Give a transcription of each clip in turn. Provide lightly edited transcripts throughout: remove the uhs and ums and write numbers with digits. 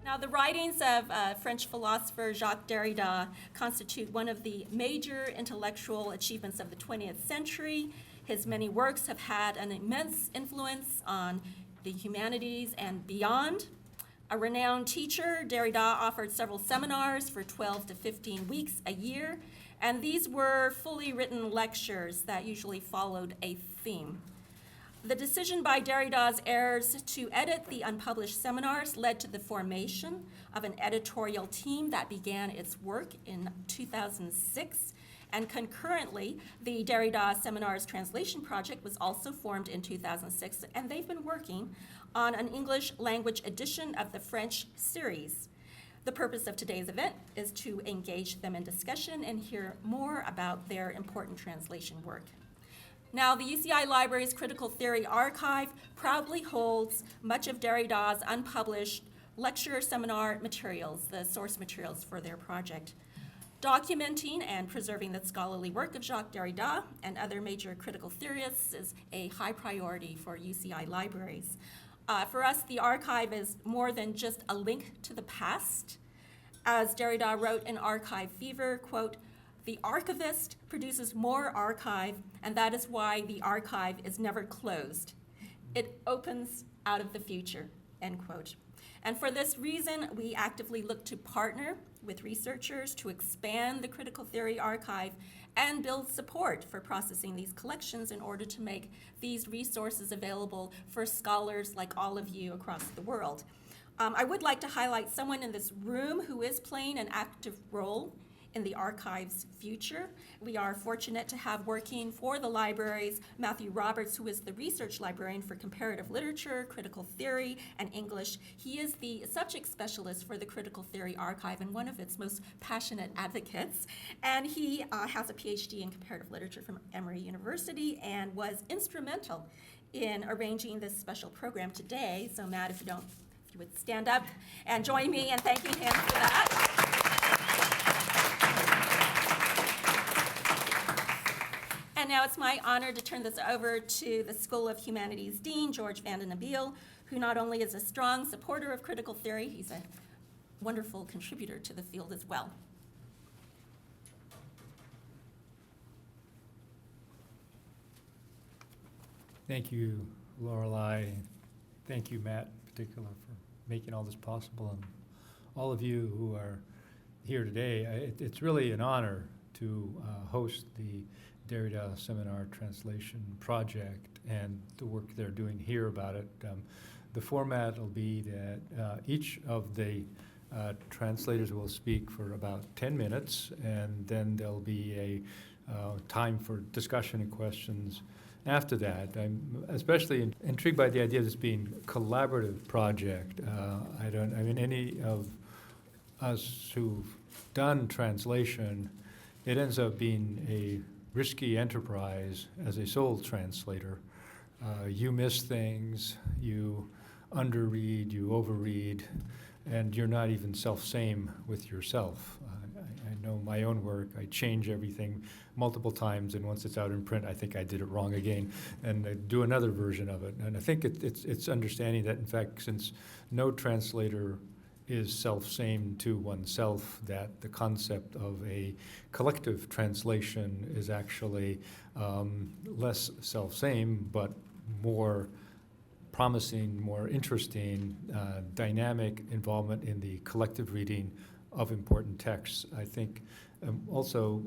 Now, the writings of French philosopher Jacques Derrida constitute one of the major intellectual achievements of the 20th century. His many works have had an immense influence on the humanities and beyond. A renowned teacher, Derrida offered several seminars for 12 to 15 weeks a year, and these were fully written lectures that usually followed a theme. The decision by Derrida's heirs to edit the unpublished seminars led to the formation of an editorial team that began its work in 2006. And concurrently, the Derrida Seminars Translation Project was also formed in 2006, and they've been working on an English language edition of the French series. The purpose of today's event is to engage them in discussion and hear more about their important translation work. Now, the UCI Library's Critical Theory Archive proudly holds much of Derrida's unpublished lecture seminar materials, the source materials for their project. Documenting and preserving the scholarly work of Jacques Derrida and other major critical theorists is a high priority for UCI libraries. For us, the archive is more than just a link to the past. As Derrida wrote in Archive Fever, quote, "The archivist produces more archive, and that is why the archive is never closed. It opens out of the future," end quote. And for this reason, we actively look to partner with researchers to expand the critical theory archive and build support for processing these collections in order to make these resources available for scholars like all of you across the world. I would like to highlight someone in this room who is playing an active role in the archive's future. We are fortunate to have working for the libraries Matthew Roberts, who is the research librarian for comparative literature, critical theory, and English. He is the subject specialist for the Critical Theory Archive and one of its most passionate advocates. And he has a PhD in comparative literature from Emory University and was instrumental in arranging this special program today. So Matt, if you would stand up and join me in thanking him for that. And now it's my honor to turn this over to the School of Humanities Dean, George Vanden Abeele, who not only is a strong supporter of critical theory, he's a wonderful contributor to the field as well. Thank you, Lorelei. Thank you, Matt, in particular, for making all this possible, and all of you who are here today. It's really an honor to host the Derrida Seminar Translation Project and the work they're doing here about it. The format will be that each of the translators will speak for about 10 minutes, and then there'll be a time for discussion and questions after that. I'm especially intrigued by the idea of this being a collaborative project. Any of us who've done translation, it ends up being a risky enterprise as a sole translator. You miss things, you underread, you overread, and you're not even self-same with yourself. I know my own work, I change everything multiple times, and once it's out in print, I think I did it wrong again, and I do another version of it. And I think it's understanding that, in fact, since no translator is self-same to oneself, that the concept of a collective translation is actually less self-same, but more promising, more interesting, dynamic involvement in the collective reading of important texts. I think also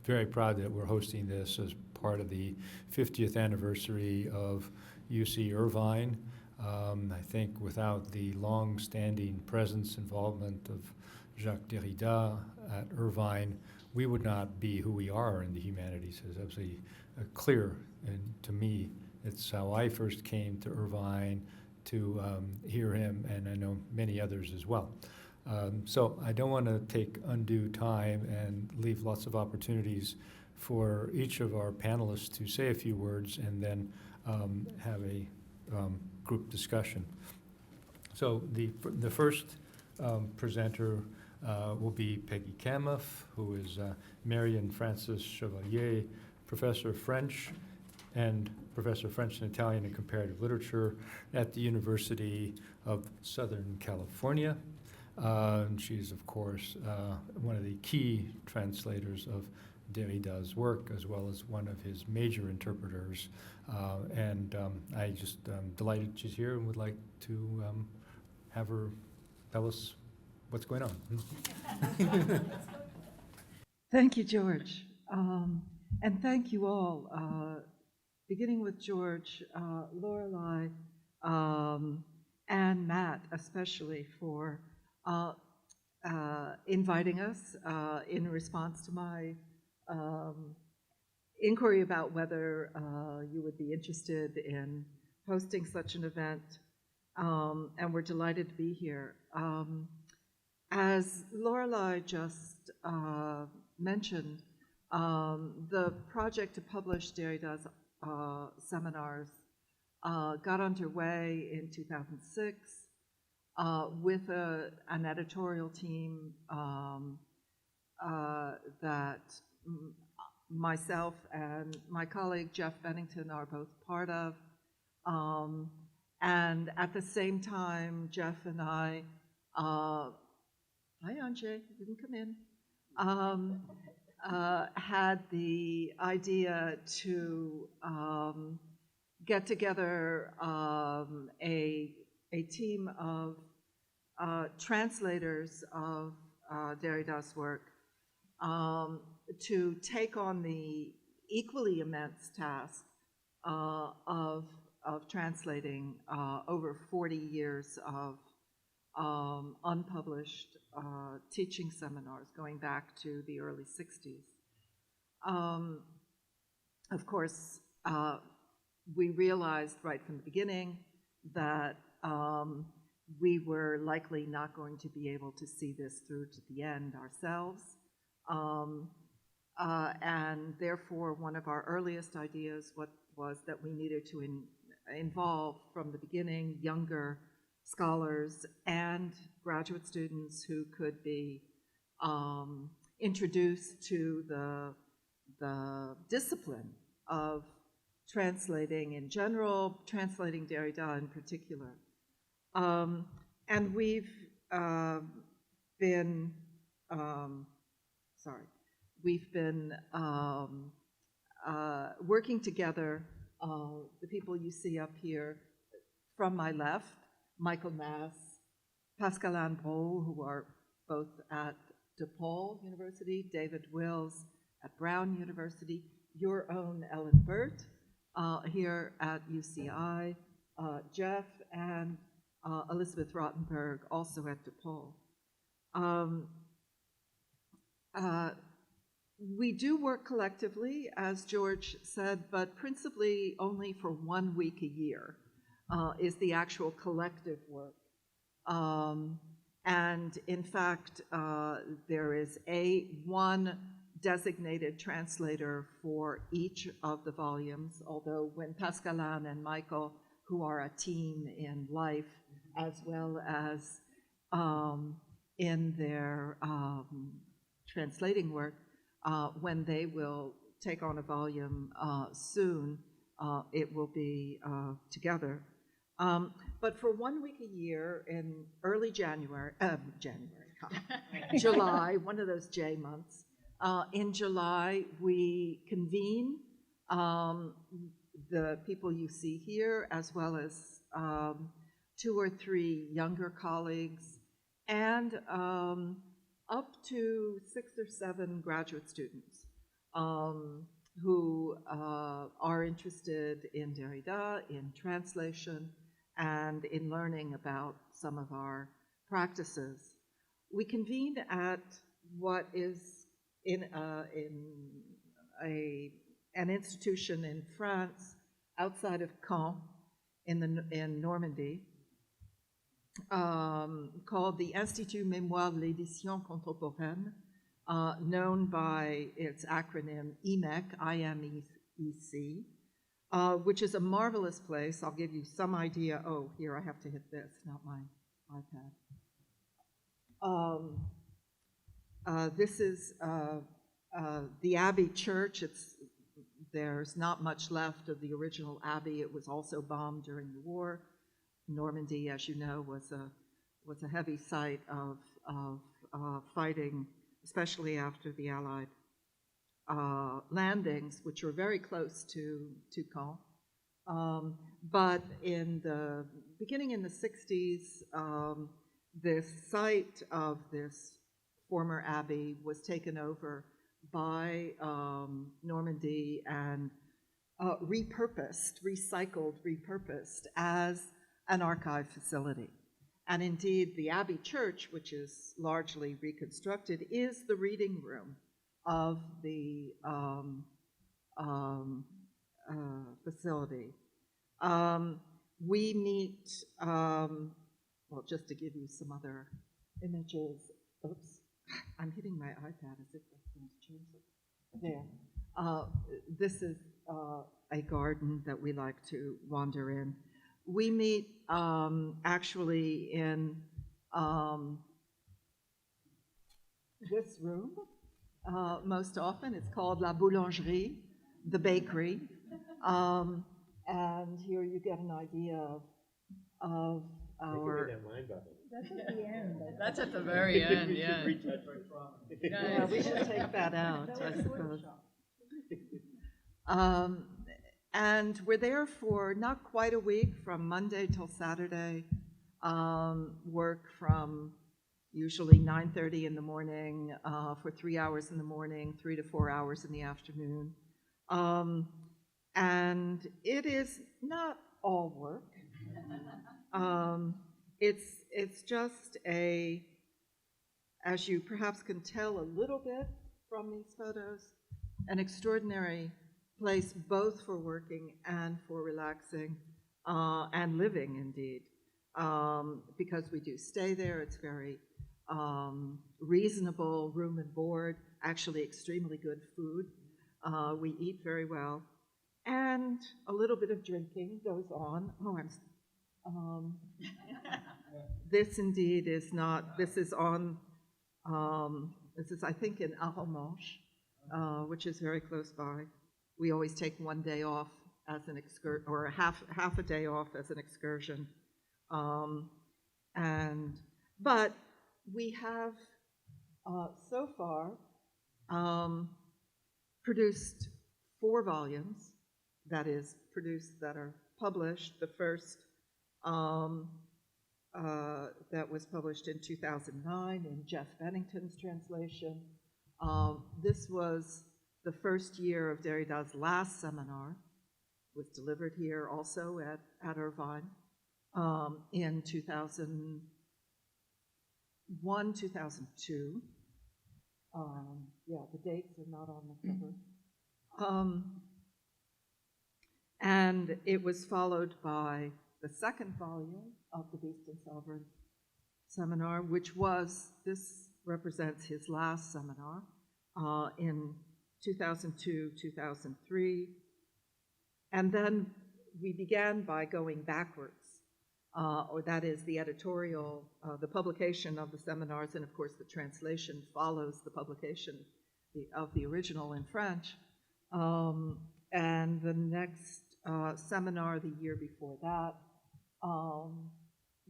very proud that we're hosting this as part of the 50th anniversary of UC Irvine. I think without the long-standing presence, involvement of Jacques Derrida at Irvine, we would not be who we are in the humanities. It's absolutely clear, and to me, it's how I first came to Irvine to hear him, and I know many others as well. So I don't want to take undue time and leave lots of opportunities for each of our panelists to say a few words and then have a group discussion. So the first presenter will be Peggy Kameff, who is Marion Frances Chevalier Professor of French and Professor of French and Italian and Comparative Literature at the University of Southern California. She's, of course, one of the key translators of Derrida's work, as well as one of his major interpreters. I just delighted she's here and would like to have her tell us what's going on. Thank you, George. And thank you all, beginning with George, Lorelei, and Matt especially for inviting us in response to my inquiry about whether you would be interested in hosting such an event. And we're delighted to be here. As Lorelei just mentioned, the project to publish Derrida's seminars got underway in 2006 with an editorial team that myself and my colleague Jeff Bennington are both part of. And at the same time, Jeff and I, hi Anje, you can come in, had the idea to get together a team of translators of Derrida's work to take on the equally immense task of translating over 40 years of unpublished teaching seminars going back to the early 60s. Of course, we realized right from the beginning that we were likely not going to be able to see this through to the end ourselves. And therefore, one of our earliest ideas was that we needed to involve from the beginning younger scholars and graduate students who could be introduced to the discipline of translating in general, translating Derrida in particular. And we've been working together, the people you see up here from my left, Michael Mass, Pascal Ambro, who are both at DePaul University, David Wills at Brown University, your own Ellen Burt here at UCI, Jeff and Elizabeth Rottenberg, also at DePaul. We do work collectively, as George said, but principally only for 1 week a year is the actual collective work. And in fact, there is one designated translator for each of the volumes, although when Pascaline and Michael, who are a team in life, as well as in their translating work, when they will take on a volume soon, it will be together. But for 1 week a year in early July, one of those J months, in July we convene the people you see here, as well as 2 or 3 younger colleagues, and up to 6 or 7 graduate students who are interested in Derrida, in translation, and in learning about some of our practices. We convened at what is in an institution in France, outside of Caen, in Normandy, called the Institut Mémoire de l'Édition Contemporaine, known by its acronym IMEC, I-M-E-C, which is a marvelous place. I'll give you some idea. Oh, here, I have to hit this, not my iPad. This is the Abbey Church. It's There's not much left of the original abbey. It was also bombed during the war. Normandy, as you know, was a heavy site of fighting, especially after the Allied landings, which were very close to Caen. But beginning in the 60s, this site of this former abbey was taken over by Normandy and repurposed as an archive facility. And indeed, the Abbey Church, which is largely reconstructed, is the reading room of the facility. We meet, well, just to give you some other images. Oops, I'm hitting my iPad as if that's going to change it. There. This is a garden that we like to wander in. We meet actually in this room most often. It's called La Boulangerie, the bakery. And here you get an idea of our... That's at the end. That's at the very end, yeah. Yeah, we should take that out, I suppose. And we're there for not quite a week, from Monday till Saturday. Work from usually 9:30 in the morning for 3 hours in the morning, 3 to 4 hours in the afternoon. And it is not all work. It's just as you perhaps can tell a little bit from these photos, an extraordinary place both for working and for relaxing and living, indeed. Because we do stay there, it's very reasonable room and board, actually extremely good food. We eat very well. And a little bit of drinking goes on. This indeed is not, this is on, this is I think in Arromanches, which is very close by. We always take one day off as an excursion, or half a day off as an excursion. But we have so far produced 4 volumes, that are published. The first that was published in 2009 in Jeff Bennington's translation. This was the first year of Derrida's last seminar. It was delivered here also at Irvine in 2001, 2002. Yeah, the dates are not on the cover. And it was followed by the second volume of the Beast and Sovereign seminar, this represents his last seminar in 2002, 2003. And then we began by going backwards, or that is the editorial, the publication of the seminars, and of course the translation follows the publication of the original in French. And the next seminar the year before that,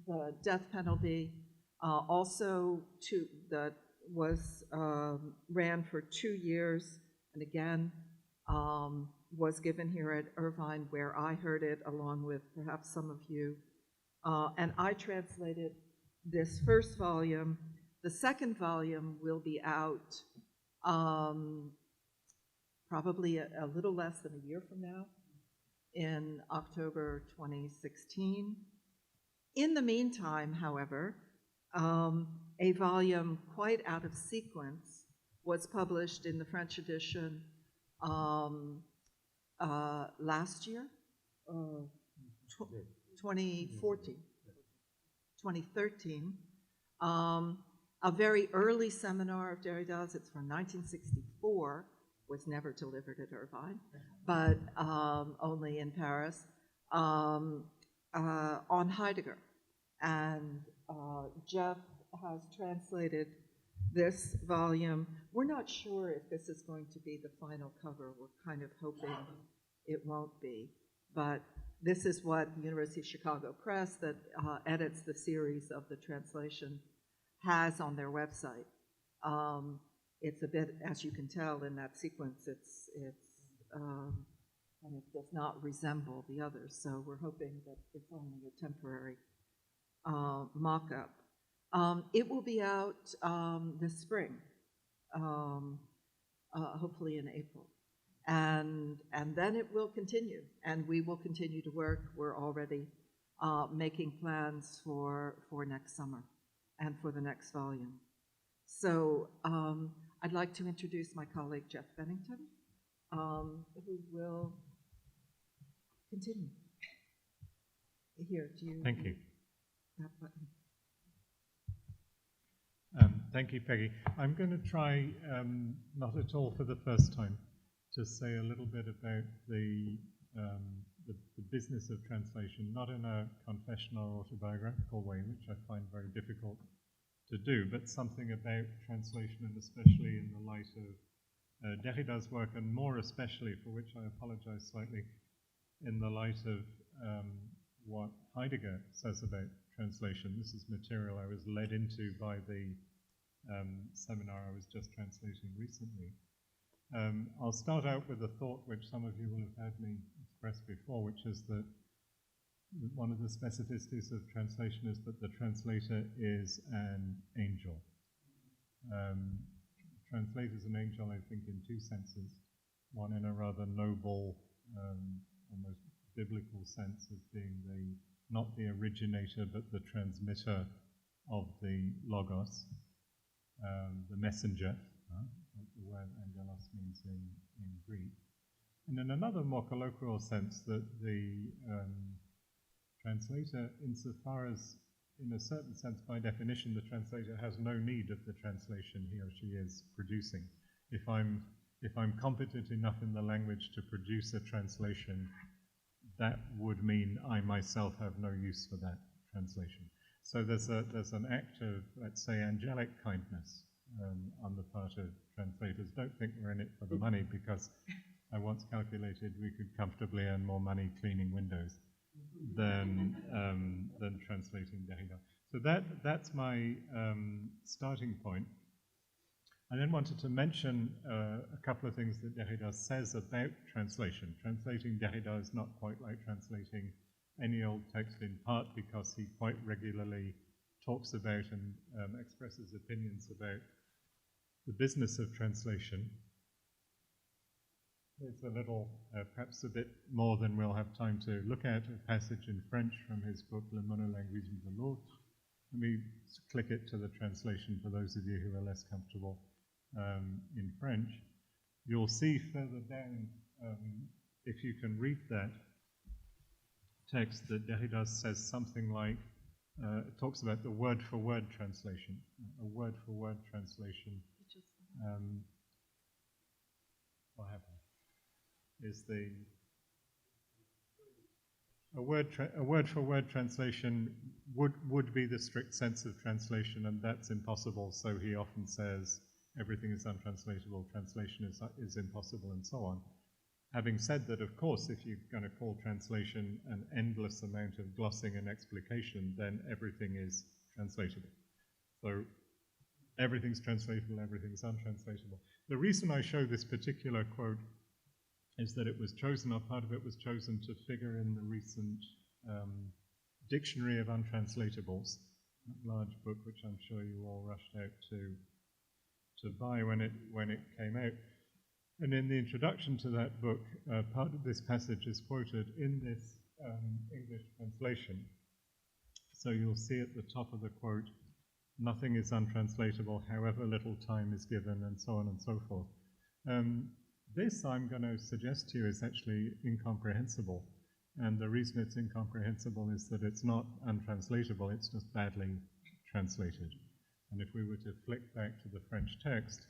the death penalty, that was ran for 2 years, and again was given here at Irvine, where I heard it, along with perhaps some of you. And I translated this first volume. The second volume will be out probably a little less than a year from now, in October 2016. In the meantime, however, a volume quite out of sequence was published in the French edition last year, 2013. A very early seminar of Derrida's, it's from 1964, was never delivered at Irvine, but only in Paris, on Heidegger. And Jeff has translated this volume We're not sure if this is going to be the final cover. We're kind of hoping it won't be. But this is what the University of Chicago Press, that edits the series of the translation, has on their website. It's a bit, as you can tell in that sequence, and it does not resemble the others. So we're hoping that it's only a temporary mock-up. It will be out this spring, hopefully in April. And then it will continue, and we will continue to work. We're already making plans for next summer and for the next volume. So I'd like to introduce my colleague, Jeff Bennington, who will continue. Here, do you? Thank you. That button. Thank you, Peggy. I'm going to try, not at all for the first time, to say a little bit about the business of translation, not in a confessional or autobiographical way, which I find very difficult to do, but something about translation, and especially in the light of Derrida's work, and more especially, for which I apologize slightly, in the light of what Heidegger says about translation. This is material I was led into by the seminar I was just translating recently. I'll start out with a thought which some of you will have heard me express before, which is that one of the specificities of translation is that the translator is an angel. Translator is an angel, I think, in two senses. One in a rather noble, almost biblical sense of being not the originator, but the transmitter of the logos, the messenger, like the word angelos means in Greek. And in another more colloquial sense, that the translator, insofar as, in a certain sense, by definition, the translator has no need of the translation he or she is producing. If I'm competent enough in the language to produce a translation, that would mean I myself have no use for that translation. So there's an act of, let's say, angelic kindness on the part of translators. Don't think we're in it for the money, because I once calculated we could comfortably earn more money cleaning windows than translating Derrida. So that's my starting point. I then wanted to mention a couple of things that Derrida says about translation. Translating Derrida is not quite like translating any old text, in part because he quite regularly talks about and expresses opinions about the business of translation. It's a little, perhaps a bit more than we'll have time to look at, a passage in French from his book Le Monolinguisme de l'autre. Let me click it to the translation for those of you who are less comfortable in French. You'll see further down, if you can read that text, that Derrida says something like, it talks about the word-for-word translation. A word-for-word translation, what happened? Is a word-for-word translation would be the strict sense of translation, and that's impossible. So he often says everything is untranslatable, translation is impossible, and so on. Having said that, of course, if you're going to call translation an endless amount of glossing and explication, then everything is translatable. So everything's translatable, everything's untranslatable. The reason I show this particular quote is that it was chosen, or part of it was chosen, to figure in the recent Dictionary of Untranslatables, that large book which I'm sure you all rushed out to buy when it came out. And in the introduction to that book, part of this passage is quoted in this English translation. So you'll see at the top of the quote, nothing is untranslatable, however little time is given, and so on and so forth. This, I'm going to suggest to you, is actually incomprehensible. And the reason it's incomprehensible is that it's not untranslatable, it's just badly translated. And if we were to flick back to the French text,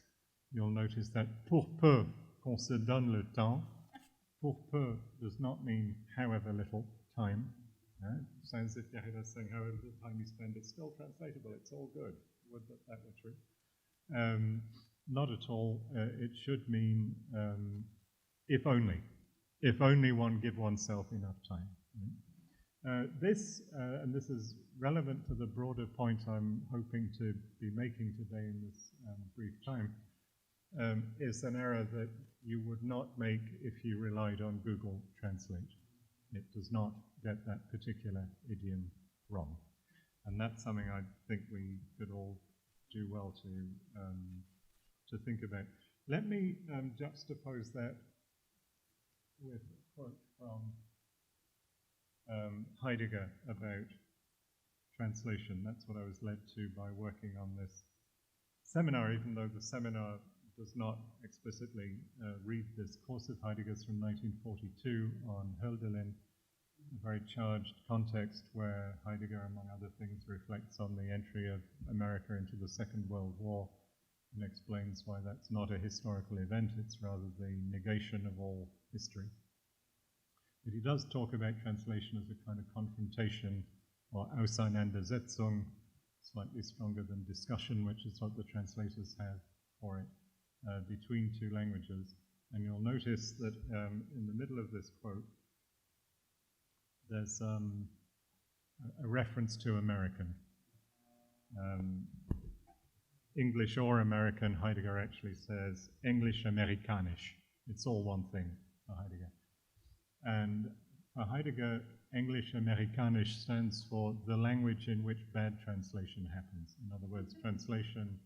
you'll notice that pour peu qu'on se donne le temps, pour peu does not mean however little time. Sounds as if Derrida's saying however little time you spend, it's still translatable, it's all good. Would that were true. not at all. It should mean if only. If only one give oneself enough time. And this is relevant to the broader point I'm hoping to be making today in this brief time, is an error that you would not make if you relied on Google Translate. It does not get that particular idiom wrong. And that's something I think we could all do well to think about. Let me juxtapose that with a quote from Heidegger about translation. That's what I was led to by working on this seminar, even though the seminar does not explicitly read this course of Heidegger's from 1942 on Hölderlin, a very charged context where Heidegger, among other things, reflects on the entry of America into the Second World War and explains why that's not a historical event, it's rather the negation of all history. But he does talk about translation as a kind of confrontation or Auseinandersetzung, slightly stronger than discussion, which is what the translators have for it, between two languages. And you'll notice that in the middle of this quote, there's a reference to American. English or American, Heidegger actually says English-Amerikanisch. It's all one thing for Heidegger. And for Heidegger, English-Amerikanisch stands for the language in which bad translation happens. In other words, translation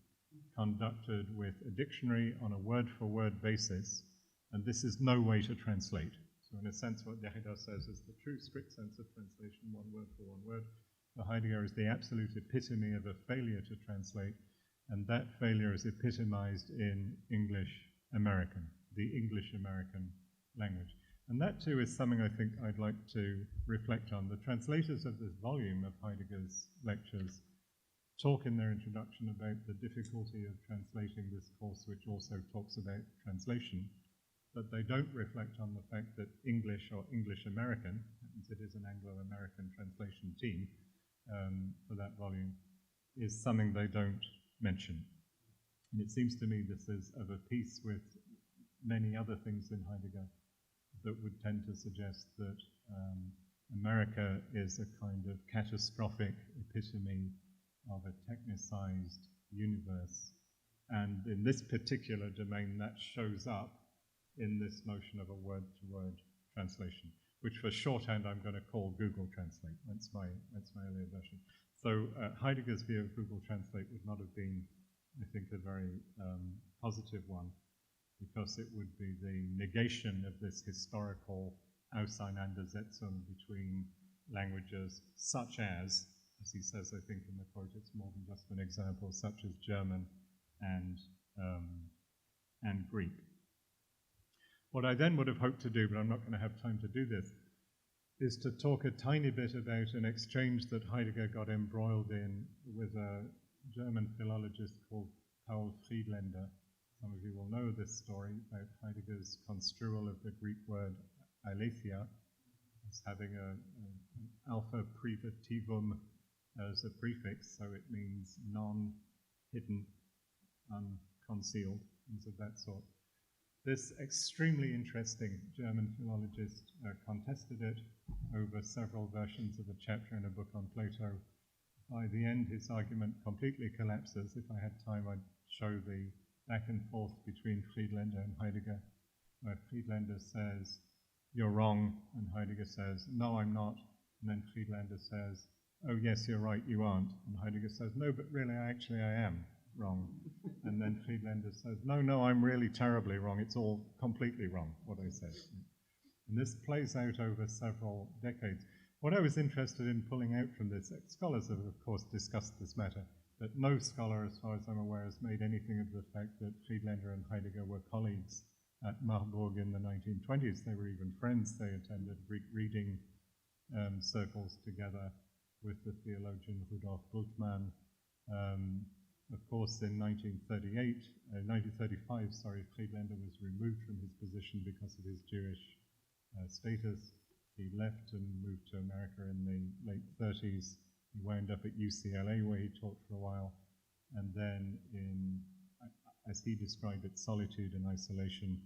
conducted with a dictionary on a word-for-word basis, and this is no way to translate. So in a sense, what Derrida says is the true strict sense of translation, one word for one word. For Heidegger is the absolute epitome of a failure to translate, and that failure is epitomized in English-American, the English-American language. And that too is something I think I'd like to reflect on. The translators of this volume of Heidegger's lectures talk in their introduction about the difficulty of translating this course, which also talks about translation, but they don't reflect on the fact that English or English-American, happens it is an Anglo-American translation team for that volume, is something they don't mention. And it seems to me this is of a piece with many other things in Heidegger that would tend to suggest that America is a kind of catastrophic epitome of a technicized universe. And in this particular domain, that shows up in this notion of a word-to-word translation, which for shorthand I'm going to call Google Translate. That's my earlier version. So Heidegger's view of Google Translate would not have been, I think, a very positive one, because it would be the negation of this historical Auseinandersetzung between languages such as he says, I think in the quote, it's more than just an example, such as German and Greek. What I then would have hoped to do, but I'm not going to have time to do this, is to talk a tiny bit about an exchange that Heidegger got embroiled in with a German philologist called Paul Friedländer. Some of you will know this story about Heidegger's construal of the Greek word aletheia as having an alpha privativum as a prefix, so it means non-hidden, unconcealed, things of that sort. This extremely interesting German philologist contested it over several versions of a chapter in a book on Plato. By the end, his argument completely collapses. If I had time, I'd show the back and forth between Friedländer and Heidegger, where Friedländer says, "You're wrong," and Heidegger says, "No, I'm not," and then Friedländer says, "Oh, yes, you're right, you aren't," and Heidegger says, "No, but really, I am wrong," and then Friedländer says, no, I'm really terribly wrong, it's all completely wrong, what I said. And this plays out over several decades. What I was interested in pulling out from this, scholars have, of course, discussed this matter, but no scholar, as far as I'm aware, has made anything of the fact that Friedländer and Heidegger were colleagues at Marburg in the 1920s. They were even friends. They attended Greek reading circles together with the theologian Rudolf Bultmann. Of course, in 1935, Friedländer was removed from his position because of his Jewish status. He left and moved to America in the late 30s. He wound up at UCLA, where he taught for a while. And then as he described it, solitude and isolation,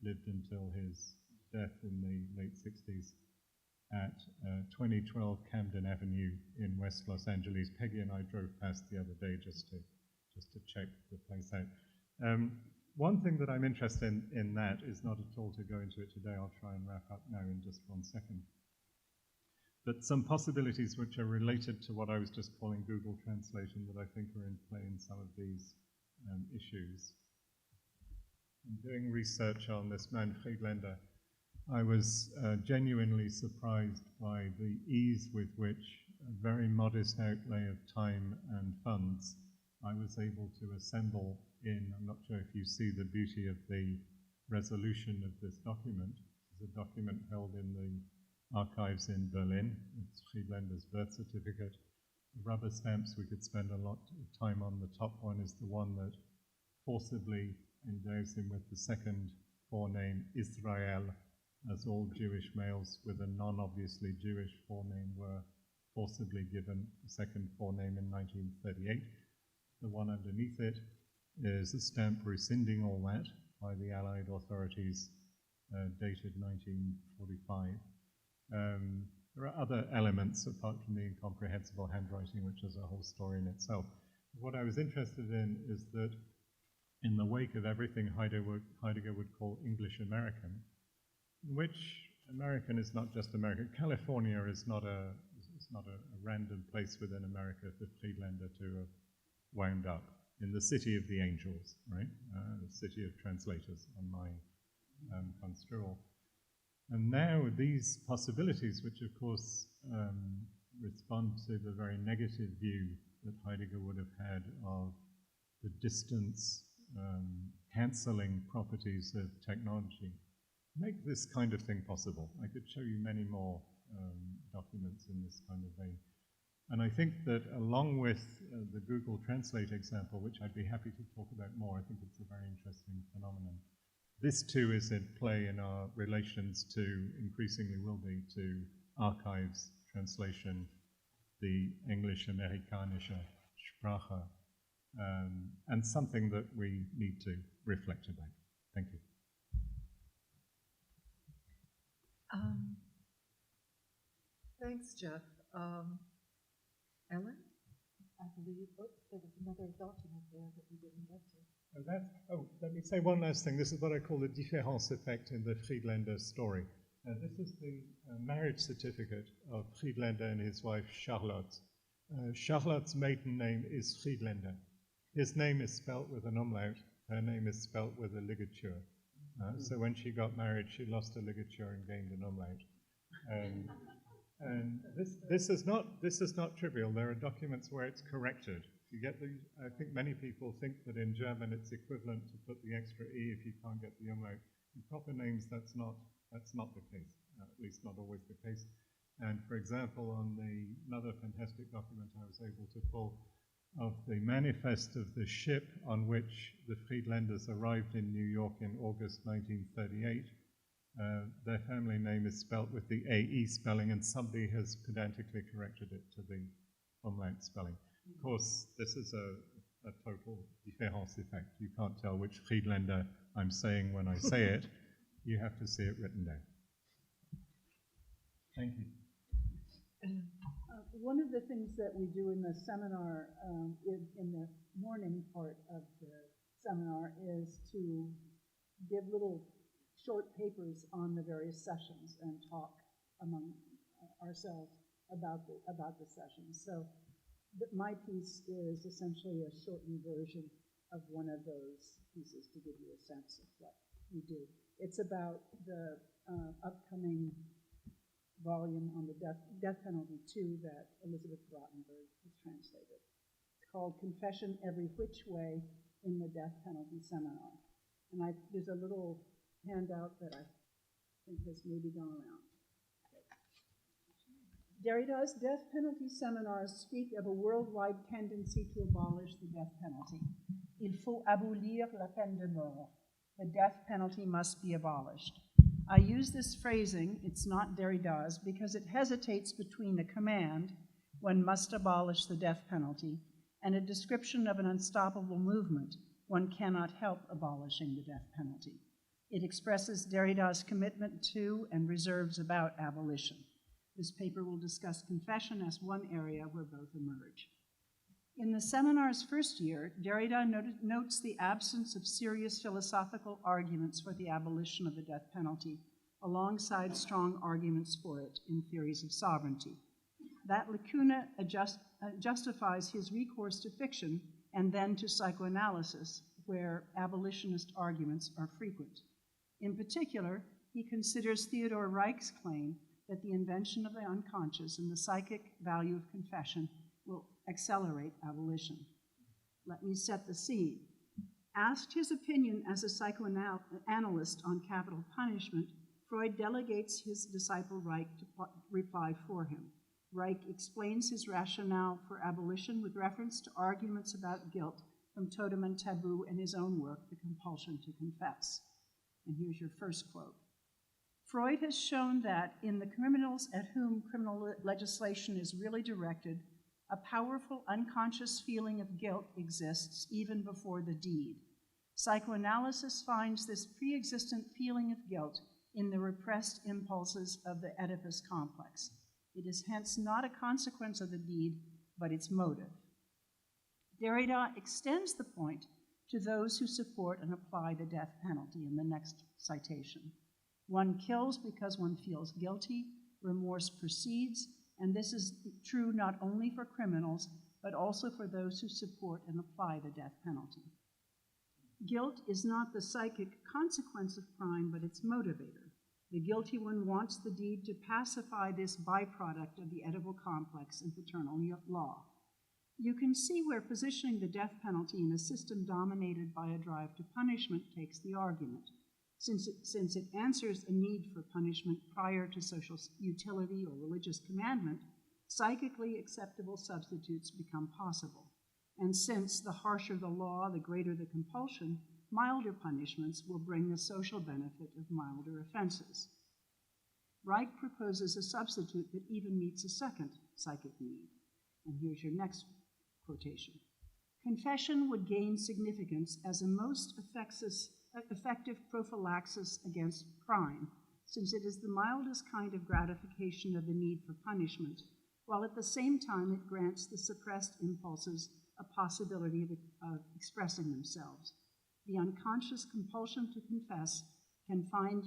lived until his death in the late 60s at 2012 Camden Avenue in West Los Angeles. Peggy and I drove past the other day just to check the place out. One thing that I'm interested in that is not at all to go into it today. I'll try and wrap up now in just 1 second. But some possibilities which are related to what I was just calling Google Translation that I think are in play in some of these issues. In doing research on this man Friedlander, I was genuinely surprised by the ease with which a very modest outlay of time and funds I was able to assemble in, I'm not sure if you see the beauty of the resolution of this document. It's a document held in the archives in Berlin. It's Friedlander's birth certificate. The rubber stamps, we could spend a lot of time on. The top one is the one that forcibly endows him with the second forename Israel, as all Jewish males with a non-obviously Jewish forename were forcibly given a second forename in 1938. The one underneath it is a stamp rescinding all that by the Allied authorities, dated 1945. There are other elements apart from the incomprehensible handwriting, which is a whole story in itself. What I was interested in is that in the wake of everything Heidegger would call English American, in which American is not just American. California is not a random place within America for Friedlander to have wound up in the city of the angels, right? The city of translators on my construal. And now these possibilities, which of course respond to the very negative view that Heidegger would have had of the distance cancelling properties of technology, make this kind of thing possible. I could show you many more documents in this kind of vein. And I think that along with the Google Translate example, which I'd be happy to talk about more, I think it's a very interesting phenomenon. This too is in play in our relations to, increasingly will be, to archives, translation, the Englisch-Amerikanische Sprache, and something that we need to reflect about. Thank you. Thanks, Jeff. Ellen? I believe there was another document there that we didn't get to. Let me say one last thing. This is what I call the difference effect in the Friedlander story. This is the marriage certificate of Friedlander and his wife Charlotte. Charlotte's maiden name is Friedlander. His name is spelt with an umlaut. Her name is spelt with a ligature. So when she got married, she lost a ligature and gained an umlaut. And this is not trivial. There are documents where it's corrected. You get the, I think many people think that in German it's equivalent to put the extra e if you can't get the umlaut. In proper names, that's not the case. At least not always the case. And for example, on another fantastic document I was able to pull of the manifest of the ship on which the Friedlanders arrived in New York in August 1938. Their family name is spelt with the AE spelling, and somebody has pedantically corrected it to the umlaut spelling. Of course, this is a total différance effect. You can't tell which Friedlander I'm saying when I say it. You have to see it written down. Thank you. One of the things that we do in the seminar, in the morning part of the seminar, is to give little short papers on the various sessions and talk among ourselves about the sessions. So my piece is essentially a shortened version of one of those pieces to give you a sense of what we do. It's about the upcoming volume on the death penalty 2 that Elizabeth Rottenberg has translated. It's called Confession Every Which Way in the Death Penalty Seminar. And there's a little handout that I think has maybe gone around. Derrida's death penalty seminars speak of a worldwide tendency to abolish the death penalty. Il faut abolir la peine de mort. The death penalty must be abolished. I use this phrasing, it's not Derrida's, because it hesitates between a command, one must abolish the death penalty, and a description of an unstoppable movement, one cannot help abolishing the death penalty. It expresses Derrida's commitment to and reserves about abolition. This paper will discuss confession as one area where both emerge. In the seminar's first year, Derrida notes the absence of serious philosophical arguments for the abolition of the death penalty, alongside strong arguments for it in theories of sovereignty. That lacuna justifies his recourse to fiction and then to psychoanalysis, where abolitionist arguments are frequent. In particular, he considers Theodor Reich's claim that the invention of the unconscious and the psychic value of confession will accelerate abolition. Let me set the scene. Asked his opinion as a psychoanalyst on capital punishment, Freud delegates his disciple Reich to reply for him. Reich explains his rationale for abolition with reference to arguments about guilt from Totem and Taboo and his own work, The Compulsion to Confess. And here's your first quote. Freud has shown that in the criminals at whom criminal legislation is really directed, a powerful unconscious feeling of guilt exists even before the deed. Psychoanalysis finds this pre-existent feeling of guilt in the repressed impulses of the Oedipus complex. It is hence not a consequence of the deed, but its motive. Derrida extends the point to those who support and apply the death penalty in the next citation. One kills because one feels guilty, remorse proceeds, and this is true not only for criminals, but also for those who support and apply the death penalty. Guilt is not the psychic consequence of crime, but its motivator. The guilty one wants the deed to pacify this byproduct of the Oedipal complex and paternal law. You can see where positioning the death penalty in a system dominated by a drive to punishment takes the argument. Since it answers a need for punishment prior to social utility or religious commandment, psychically acceptable substitutes become possible. And since the harsher the law, the greater the compulsion, milder punishments will bring the social benefit of milder offenses. Reich proposes a substitute that even meets a second psychic need. And here's your next quotation. Confession would gain significance as a most effective prophylaxis against crime, since it is the mildest kind of gratification of the need for punishment, while at the same time it grants the suppressed impulses a possibility of expressing themselves. The unconscious compulsion to confess can find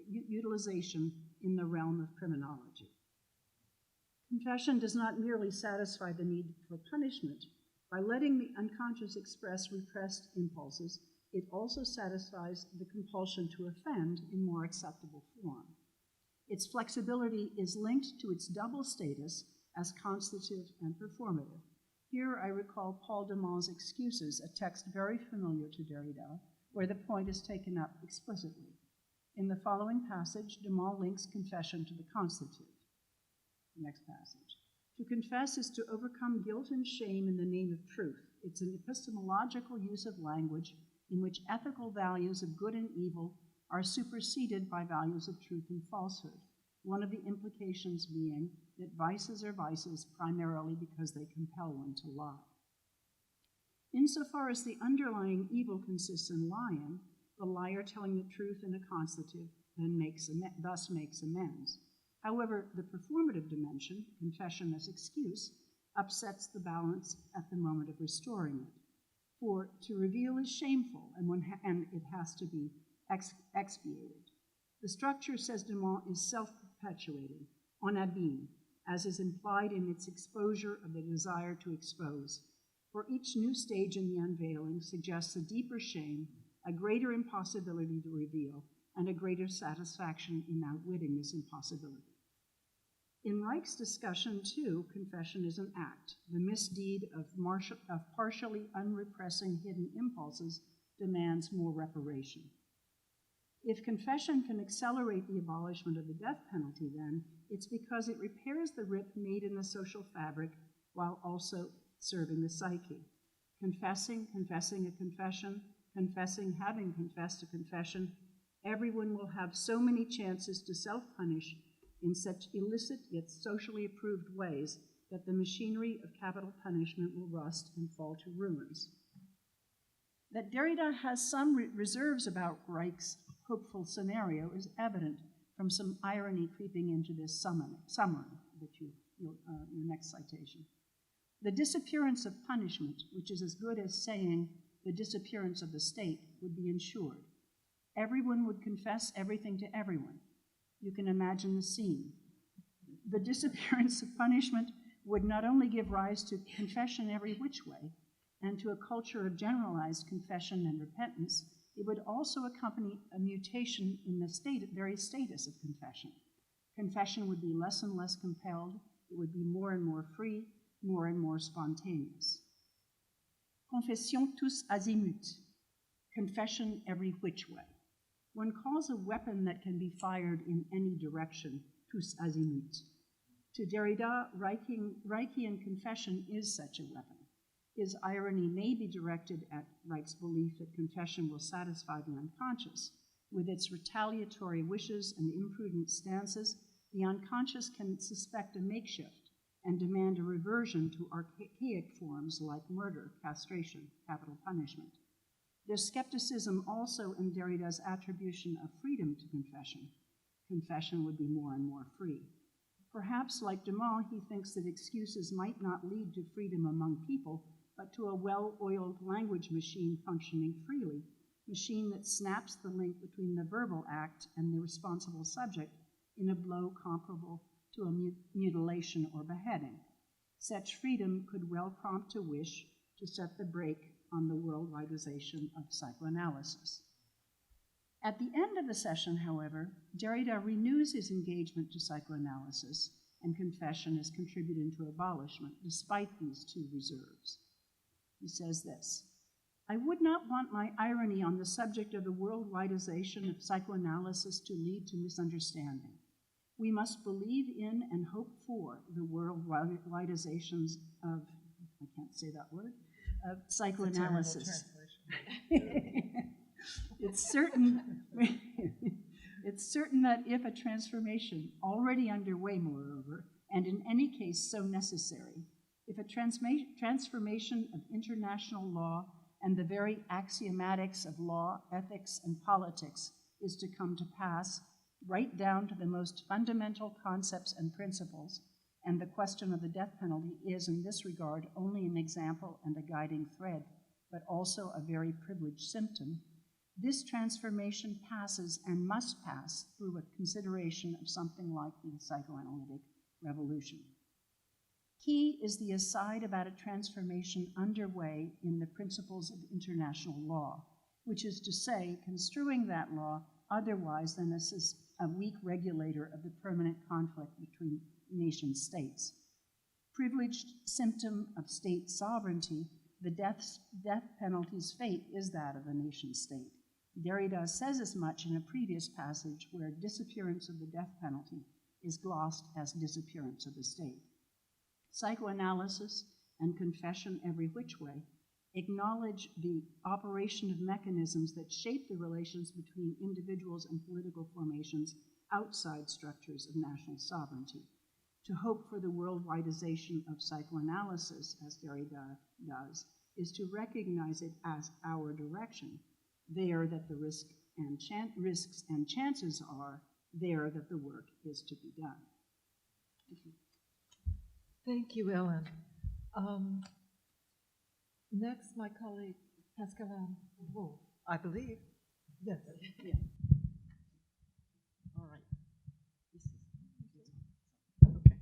utilization in the realm of criminology. Confession does not merely satisfy the need for punishment. By letting the unconscious express repressed impulses, it also satisfies the compulsion to offend in more acceptable form. Its flexibility is linked to its double status as constitutive and performative. Here I recall Paul de Man's Excuses, a text very familiar to Derrida, where the point is taken up explicitly. In the following passage, de Man links confession to the constitutive. Next passage. To confess is to overcome guilt and shame in the name of truth. It's an epistemological use of language in which ethical values of good and evil are superseded by values of truth and falsehood, one of the implications being that vices are vices primarily because they compel one to lie. Insofar as the underlying evil consists in lying, the liar telling the truth in a constitutive thus makes amends. However, the performative dimension, confession as excuse, upsets the balance at the moment of restoring it. For to reveal is shameful, and it has to be expiated. The structure, says de Man, is self-perpetuating, en abîme, as is implied in its exposure of the desire to expose. For each new stage in the unveiling suggests a deeper shame, a greater impossibility to reveal, and a greater satisfaction in outwitting this impossibility. In Reich's discussion, too, confession is an act. The misdeed of partially unrepressing hidden impulses demands more reparation. If confession can accelerate the abolishment of the death penalty, then, it's because it repairs the rip made in the social fabric while also serving the psyche. Confessing a confession, confessing having confessed a confession, everyone will have so many chances to self-punish in such illicit yet socially approved ways that the machinery of capital punishment will rust and fall to ruins. That Derrida has some reserves about Reich's hopeful scenario is evident from some irony creeping into this summary, your next citation. The disappearance of punishment, which is as good as saying the disappearance of the state, would be ensured. Everyone would confess everything to everyone. You can imagine the scene. The disappearance of punishment would not only give rise to confession every which way, and to a culture of generalized confession and repentance, it would also accompany a mutation in the very status of confession. Confession would be less and less compelled, it would be more and more free, more and more spontaneous. Confession tous azimuts, confession every which way. One calls a weapon that can be fired in any direction tous azimuts. To Derrida, Reichian confession is such a weapon. His irony may be directed at Reich's belief that confession will satisfy the unconscious. With its retaliatory wishes and imprudent stances, the unconscious can suspect a makeshift and demand a reversion to archaic forms like murder, castration, capital punishment. There's skepticism also in Derrida's attribution of freedom to confession. Confession would be more and more free. Perhaps, like Dumas, he thinks that excuses might not lead to freedom among people, but to a well-oiled language machine functioning freely, machine that snaps the link between the verbal act and the responsible subject in a blow comparable to a mutilation or beheading. Such freedom could well prompt a wish to set the brake on the worldwideization of psychoanalysis. At the end of the session, however, Derrida renews his engagement to psychoanalysis, and confession is contributing to abolishment despite these two reserves. He says this: I would not want my irony on the subject of the worldwideization of psychoanalysis to lead to misunderstanding. We must believe in and hope for the worldwideizations of, I can't say that word, of psychoanalysis. It's certain that if a transformation, already underway moreover, and in any case so necessary, if a transformation of international law and the very axiomatics of law, ethics, and politics is to come to pass, right down to the most fundamental concepts and principles, and the question of the death penalty is in this regard only an example and a guiding thread, but also a very privileged symptom, this transformation passes and must pass through a consideration of something like the psychoanalytic revolution. Key is the aside about a transformation underway in the principles of international law, which is to say, construing that law otherwise than as a weak regulator of the permanent conflict between nation states. Privileged symptom of state sovereignty, the death penalty's fate is that of a nation state. Derrida says as much in a previous passage where disappearance of the death penalty is glossed as disappearance of the state. Psychoanalysis and confession every which way acknowledge the operation of mechanisms that shape the relations between individuals and political formations outside structures of national sovereignty. To hope for the worldwideization of psychoanalysis, as Derrida does, is to recognize it as our direction, there that the risks and chances are, there that the work is to be done. Thank you. Thank you, Ellen. Next, my colleague, Pascal Wolf, I believe. Yes. Yeah. All right. Okay.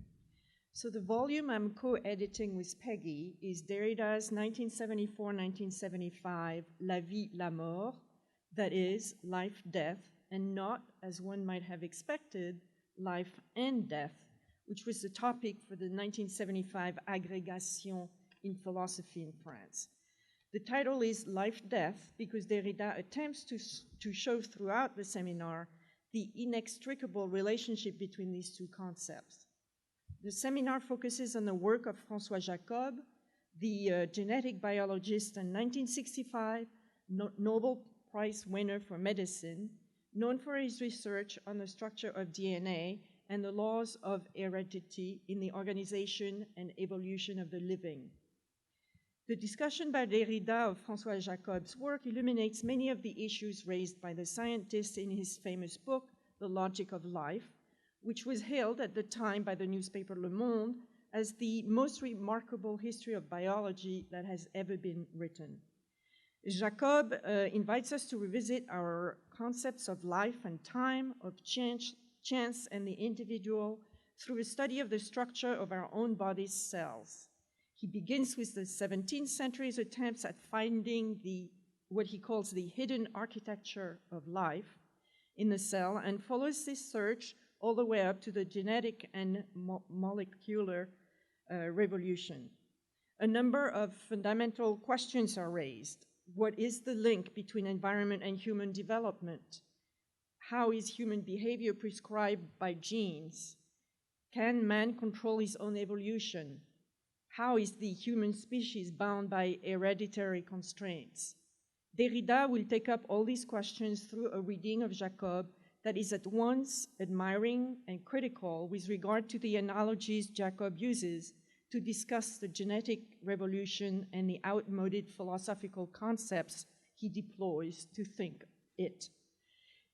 So the volume I'm co-editing with Peggy is Derrida's 1974-1975 La vie, la mort, that is, life, death, and not, as one might have expected, life and death, which was the topic for the 1975 Agrégation in Philosophy in France. The title is Life-Death because Derrida attempts to show throughout the seminar the inextricable relationship between these two concepts. The seminar focuses on the work of François Jacob, the genetic biologist in 1965, Nobel Prize winner for medicine, known for his research on the structure of DNA and the laws of heredity in the organization and evolution of the living. The discussion by Derrida of François Jacob's work illuminates many of the issues raised by the scientist in his famous book, The Logic of Life, which was hailed at the time by the newspaper Le Monde as the most remarkable history of biology that has ever been written. Jacob invites us to revisit our concepts of life and time, of chance and the individual, through a study of the structure of our own body's cells. He begins with the 17th century's attempts at finding what he calls the hidden architecture of life in the cell, and follows this search all the way up to the genetic and molecular revolution. A number of fundamental questions are raised. What is the link between environment and human development? How is human behavior prescribed by genes? Can man control his own evolution? How is the human species bound by hereditary constraints? Derrida will take up all these questions through a reading of Jacob that is at once admiring and critical with regard to the analogies Jacob uses to discuss the genetic revolution and the outmoded philosophical concepts he deploys to think it.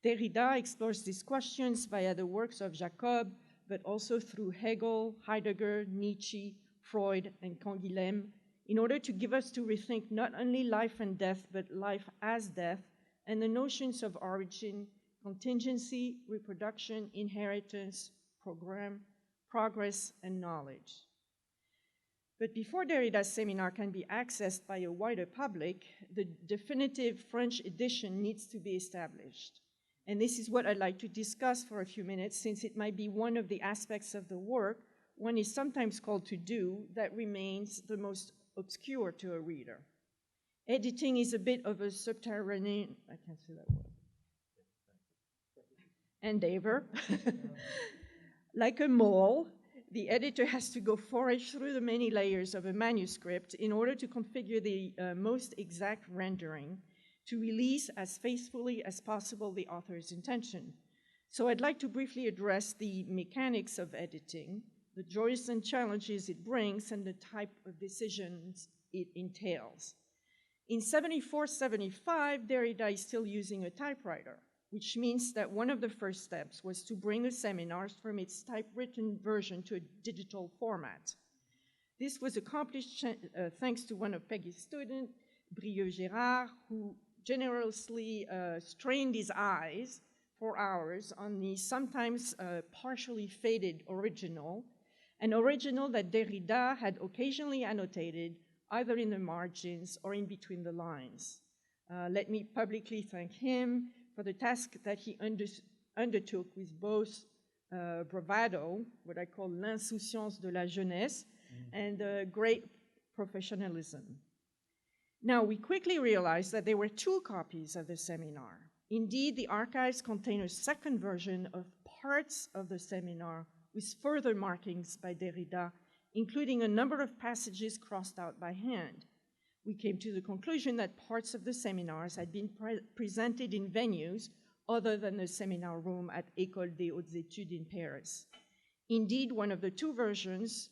Derrida explores these questions via the works of Jacob, but also through Hegel, Heidegger, Nietzsche, Freud, and Canguilhem, in order to give us to rethink not only life and death, but life as death, and the notions of origin, contingency, reproduction, inheritance, progress, and knowledge. But before Derrida's seminar can be accessed by a wider public, the definitive French edition needs to be established. And this is what I'd like to discuss for a few minutes, since it might be one of the aspects of the work one is sometimes called to do that remains the most obscure to a reader. Editing is a bit of a subterranean, I can't say that word, endeavor. Like a mole, the editor has to go forage through the many layers of a manuscript in order to configure the most exact rendering to release as faithfully as possible the author's intention. So I'd like to briefly address the mechanics of editing, the joys and challenges it brings, and the type of decisions it entails. In 74-75, Derrida is still using a typewriter, which means that one of the first steps was to bring the seminars from its typewritten version to a digital format. This was accomplished thanks to one of Peggy's students, Brieux Gérard, who generously strained his eyes for hours on the sometimes partially faded original, an original that Derrida had occasionally annotated either in the margins or in between the lines. Let me publicly thank him for the task that he undertook with both bravado, what I call l'insouciance de la jeunesse, and great professionalism. Now, we quickly realized that there were two copies of the seminar. Indeed, the archives contain a second version of parts of the seminar with further markings by Derrida, including a number of passages crossed out by hand. We came to the conclusion that parts of the seminars had been presented in venues other than the seminar room at École des Hautes Études in Paris. Indeed, one of the two versions,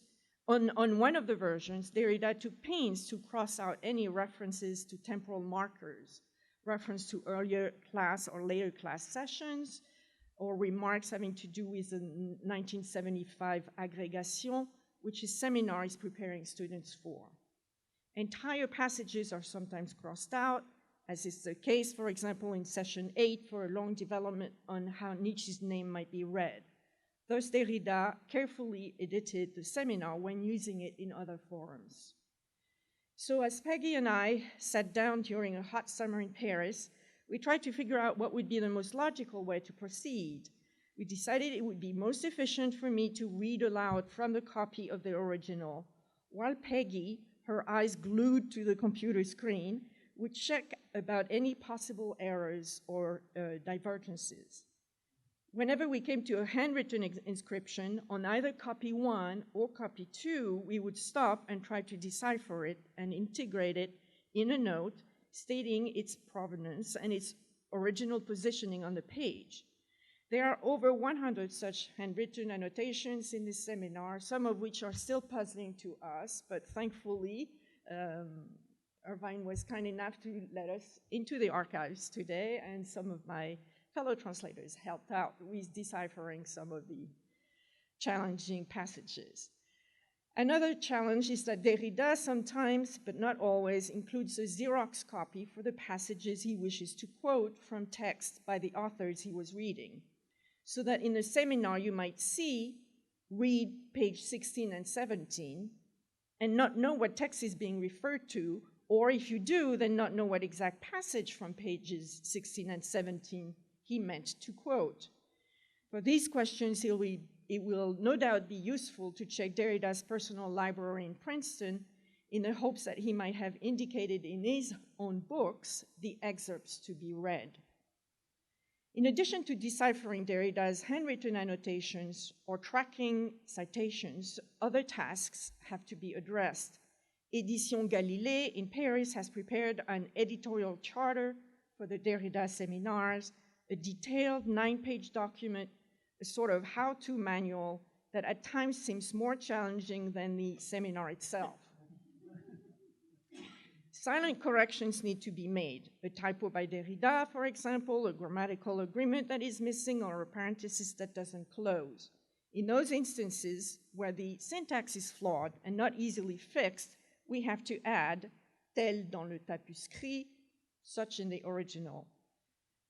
on one of the versions, Derrida took pains to cross out any references to temporal markers, reference to earlier class or later class sessions, or remarks having to do with the 1975 agrégation, which his seminar is preparing students for. Entire passages are sometimes crossed out, as is the case, for example, in session 8 for a long development on how Nietzsche's name might be read. Thus, Derrida carefully edited the seminar when using it in other forums. So as Peggy and I sat down during a hot summer in Paris, we tried to figure out what would be the most logical way to proceed. We decided it would be most efficient for me to read aloud from the copy of the original, while Peggy, her eyes glued to the computer screen, would check about any possible errors or divergences. Whenever we came to a handwritten inscription on either copy 1 or copy 2, we would stop and try to decipher it and integrate it in a note stating its provenance and its original positioning on the page. There are over 100 such handwritten annotations in this seminar, some of which are still puzzling to us, but thankfully Irvine was kind enough to let us into the archives today, and some of my fellow translators helped out with deciphering some of the challenging passages. Another challenge is that Derrida sometimes, but not always, includes a Xerox copy for the passages he wishes to quote from text by the authors he was reading, so that in a seminar you might read page 16 and 17, and not know what text is being referred to, or if you do, then not know what exact passage from pages 16 and 17 he meant to quote. For these questions, it will no doubt be useful to check Derrida's personal library in Princeton in the hopes that he might have indicated in his own books the excerpts to be read. In addition to deciphering Derrida's handwritten annotations or tracking citations, other tasks have to be addressed. Éditions Galilée in Paris has prepared an editorial charter for the Derrida seminars, a detailed 9-page document, a sort of how-to manual that at times seems more challenging than the seminar itself. Silent corrections need to be made. A typo by Derrida, for example, a grammatical agreement that is missing, or a parenthesis that doesn't close. In those instances where the syntax is flawed and not easily fixed, we have to add tel dans le tapuscrit, such in the original.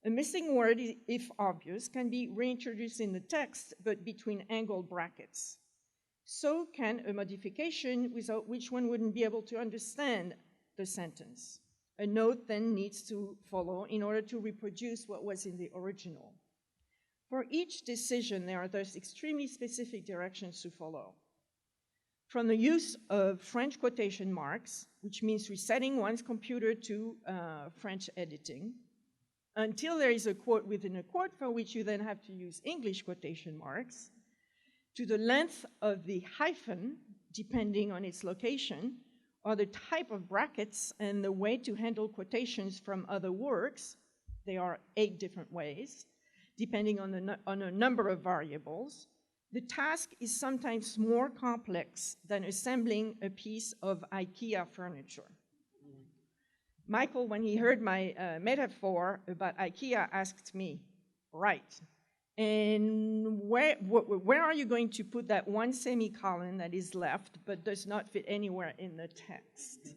A missing word, if obvious, can be reintroduced in the text, but between angled brackets. So can a modification without which one wouldn't be able to understand the sentence. A note then needs to follow in order to reproduce what was in the original. For each decision, there are thus extremely specific directions to follow. From the use of French quotation marks, which means resetting one's computer to French editing, until there is a quote within a quote for which you then have to use English quotation marks, to the length of the hyphen, depending on its location, or the type of brackets and the way to handle quotations from other works. There are 8 different ways, depending on a number of variables. The task is sometimes more complex than assembling a piece of IKEA furniture. Michael, when he heard my metaphor about IKEA, asked me, right, and where are you going to put that one semicolon that is left but does not fit anywhere in the text?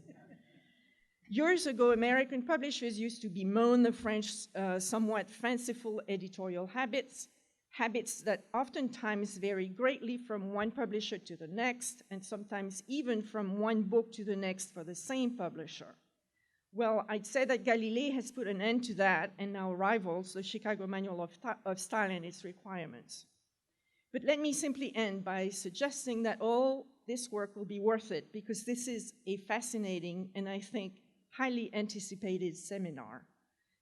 Years ago, American publishers used to bemoan the French somewhat fanciful editorial habits that oftentimes vary greatly from one publisher to the next, and sometimes even from one book to the next for the same publisher. Well, I'd say that Galilée has put an end to that and now rivals the Chicago Manual of Style and its requirements. But let me simply end by suggesting that all this work will be worth it, because this is a fascinating and, I think, highly anticipated seminar.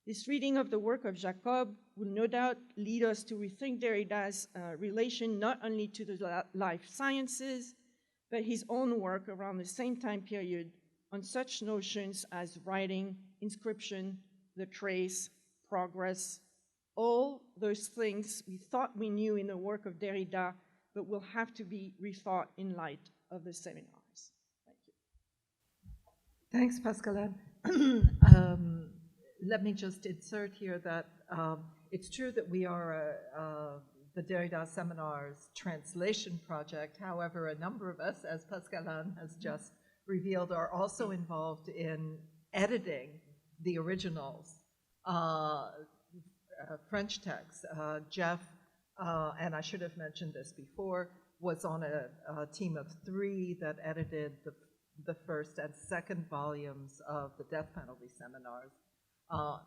This reading of the work of Jacob will no doubt lead us to rethink Derrida's relation not only to the life sciences, but his own work around the same time period on such notions as writing, inscription, the trace, progress, all those things we thought we knew in the work of Derrida, but will have to be rethought in light of the seminars. Thank you. Thanks, Pascaline. Let me just insert here that it's true that we are the Derrida Seminars translation project. However, a number of us, as Pascaline has just revealed, are also involved in editing the originals, French texts. Jeff, and I should have mentioned this before, was on a team of 3 that edited the first and second volumes of the death penalty seminars.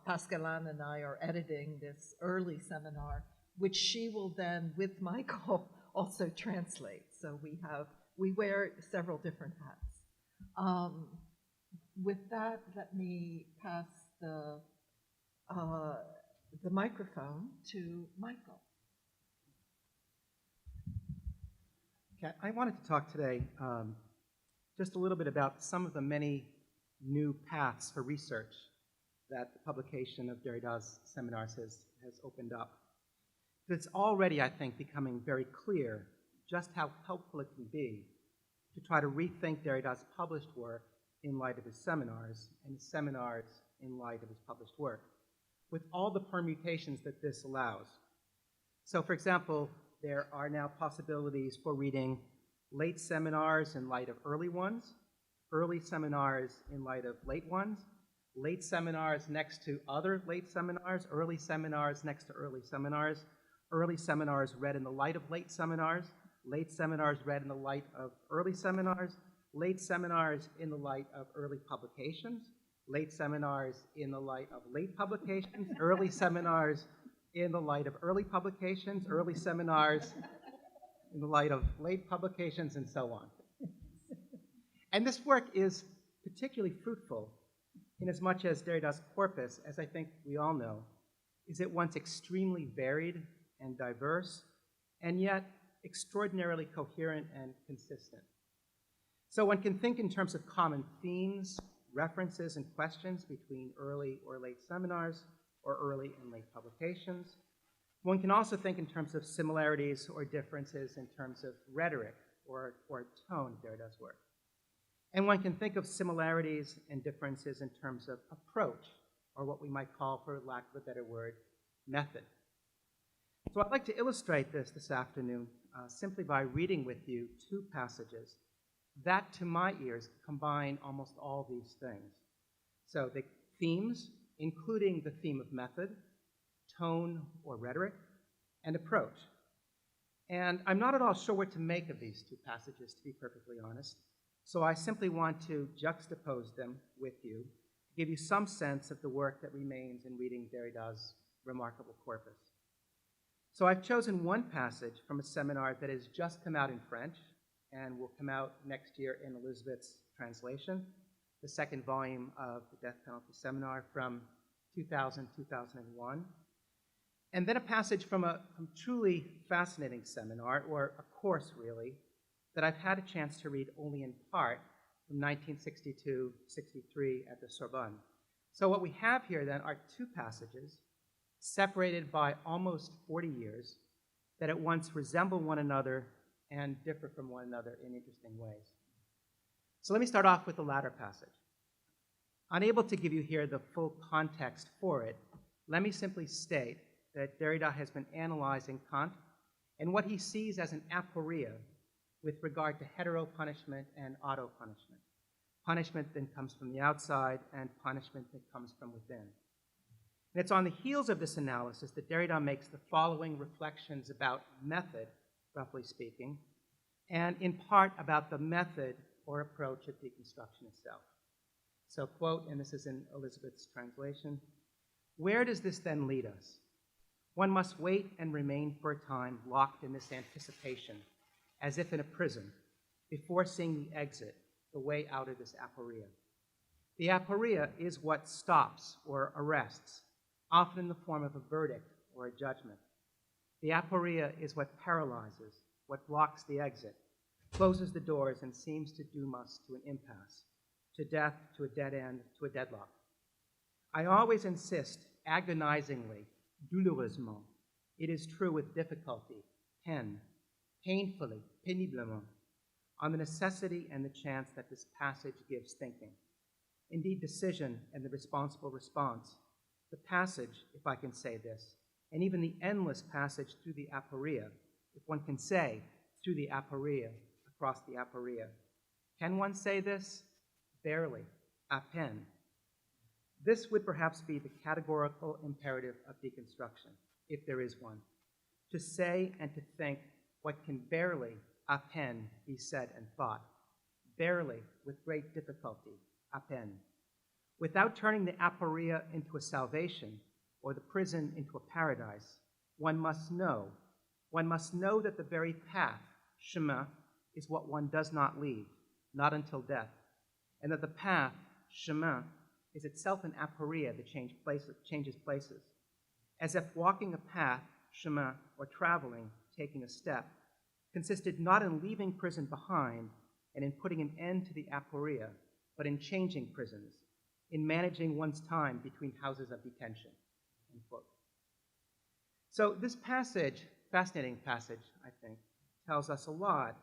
Pascaline and I are editing this early seminar, which she will then, with Michael, also translate. So we wear several different hats. With that, let me pass the microphone to Michael. Okay, I wanted to talk today just a little bit about some of the many new paths for research that the publication of Derrida's seminars has opened up. It's already, I think, becoming very clear just how helpful it can be to try to rethink Derrida's published work in light of his seminars, and his seminars in light of his published work, with all the permutations that this allows. So, for example, there are now possibilities for reading late seminars in light of early ones, early seminars in light of late ones, late seminars next to other late seminars, early seminars next to early seminars read in the light of late seminars read in the light of early seminars, late seminars in the light of early publications, late seminars in the light of late publications, early seminars in the light of early publications, early seminars in the light of late publications, and so on. And this work is particularly fruitful inasmuch as Derrida's corpus, as I think we all know, is at once extremely varied and diverse, and yet extraordinarily coherent and consistent. So one can think in terms of common themes, references, and questions between early or late seminars, or early and late publications. One can also think in terms of similarities or differences in terms of rhetoric or tone of Derrida's work. And one can think of similarities and differences in terms of approach, or what we might call, for lack of a better word, method. So I'd like to illustrate this afternoon simply by reading with you two passages that, to my ears, combine almost all these things. So the themes, including the theme of method, tone or rhetoric, and approach. And I'm not at all sure what to make of these two passages, to be perfectly honest. So I simply want to juxtapose them with you, to give you some sense of the work that remains in reading Derrida's remarkable corpus. So I've chosen one passage from a seminar that has just come out in French and will come out next year in Elizabeth's translation, the second volume of the Death Penalty Seminar from 2000-2001. And then a passage from a truly fascinating seminar, or a course really, that I've had a chance to read only in part from 1962-63 at the Sorbonne. So what we have here then are two passages separated by almost 40 years that at once resemble one another and differ from one another in interesting ways. So let me start off with the latter passage. Unable to give you here the full context for it, let me simply state that Derrida has been analyzing Kant and what he sees as an aporia with regard to hetero-punishment and auto-punishment. Punishment that comes from the outside and punishment that comes from within. And it's on the heels of this analysis that Derrida makes the following reflections about method, roughly speaking, and in part about the method or approach of deconstruction itself. So, quote, and this is in Elizabeth's translation, "Where does this then lead us? One must wait and remain for a time locked in this anticipation, as if in a prison, before seeing the exit, the way out of this aporia. The aporia is what stops or arrests, often in the form of a verdict or a judgment. The aporia is what paralyzes, what blocks the exit, closes the doors and seems to doom us to an impasse, to death, to a dead end, to a deadlock. I always insist, agonizingly, douloureusement, it is true with difficulty, painfully, péniblement, on the necessity and the chance that this passage gives thinking. Indeed, decision and the responsible response, the passage, if I can say this, and even the endless passage through the aporia, if one can say, through the aporia, across the aporia. Can one say this? Barely, à peine. This would perhaps be the categorical imperative of deconstruction, if there is one, to say and to think what can barely, à peine, be said and thought, barely, with great difficulty, à peine. Without turning the aporia into a salvation or the prison into a paradise, one must know that the very path, chemin, is what one does not leave, not until death, and that the path, chemin, is itself an aporia that changes places, as if walking a path, chemin, or traveling, taking a step, consisted not in leaving prison behind and in putting an end to the aporia, but in changing prisons, in managing one's time between houses of detention." End quote. So this passage, fascinating passage, I think, tells us a lot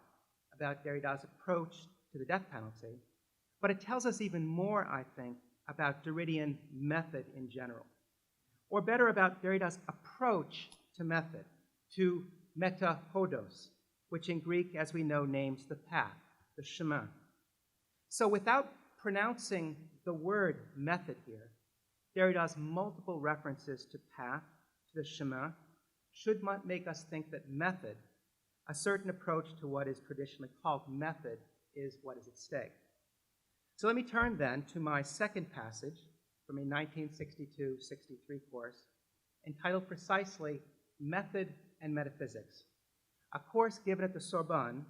about Derrida's approach to the death penalty, But it tells us even more, I think, about Derridian method in general, or better, about Derrida's approach to method, to metahodos, which in Greek, as we know, names the path, the chemin. So without pronouncing the word method here, Derrida's multiple references to path, to the chemin, should make us think that method, a certain approach to what is traditionally called method, is what is at stake. So let me turn then to my second passage from a 1962-63 course entitled precisely Method and Metaphysics, a course given at the Sorbonne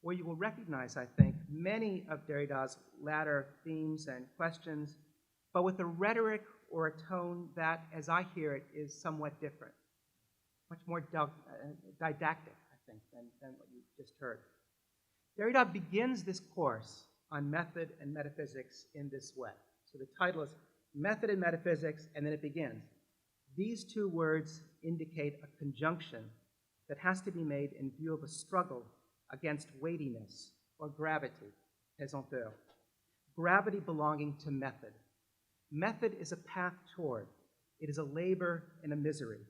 where you will recognize, I think, many of Derrida's latter themes and questions, but with a rhetoric or a tone that, as I hear it, is somewhat different, much more didactic, I think, than what you just heard. Derrida begins this course on method and metaphysics in this way. So the title is Method and Metaphysics, and then it begins. These two words indicate a conjunction that has to be made in view of a struggle against weightiness or gravity, pesanteur. Gravity belonging to method. Method is a path toward. It is a labor and a misery.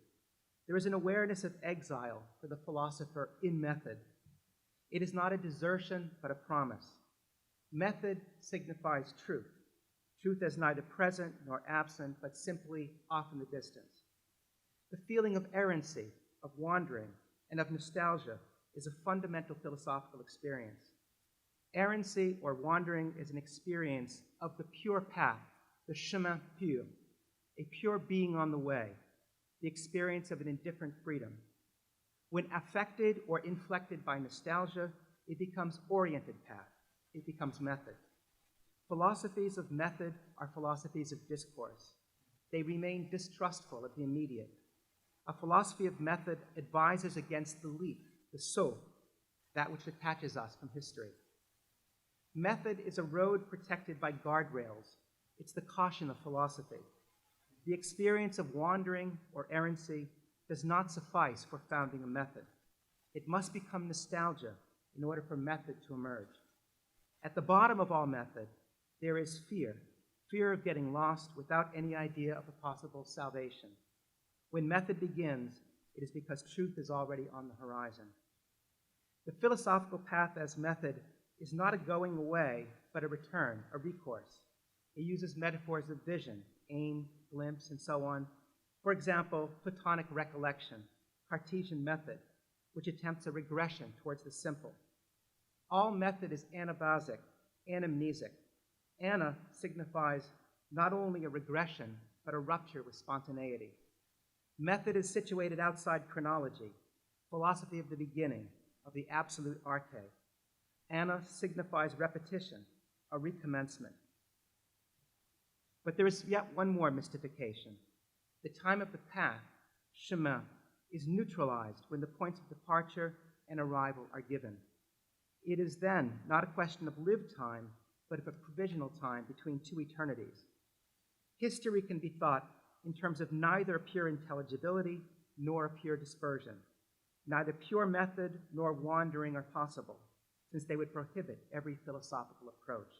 There is an awareness of exile for the philosopher in method. It is not a desertion, but a promise. Method signifies truth. Truth as neither present nor absent, but simply off in the distance. The feeling of errancy, of wandering, and of nostalgia is a fundamental philosophical experience. Errancy or wandering is an experience of the pure path, the chemin pur, a pure being on the way, the experience of an indifferent freedom. When affected or inflected by nostalgia, it becomes oriented path, it becomes method. Philosophies of method are philosophies of discourse. They remain distrustful of the immediate. A philosophy of method advises against the leap, the soul, that which detaches us from history. Method is a road protected by guardrails. It's the caution of philosophy. The experience of wandering or errancy does not suffice for founding a method. It must become nostalgia in order for method to emerge. At the bottom of all method, there is fear, fear of getting lost without any idea of a possible salvation. When method begins, it is because truth is already on the horizon. The philosophical path as method is not a going away, but a return, a recourse. It uses metaphors of vision, aim, glimpse, and so on. For example, Platonic recollection, Cartesian method, which attempts a regression towards the simple. All method is anabasic, anamnesic. Ana signifies not only a regression, but a rupture with spontaneity. Method is situated outside chronology, philosophy of the beginning, of the absolute arte. Ana signifies repetition, a recommencement. But there is yet one more mystification. The time of the path, chemin, is neutralized when the points of departure and arrival are given. It is then not a question of lived time, but of a provisional time between two eternities. History can be thought in terms of neither pure intelligibility nor a pure dispersion. Neither pure method nor wandering are possible, since they would prohibit every philosophical approach.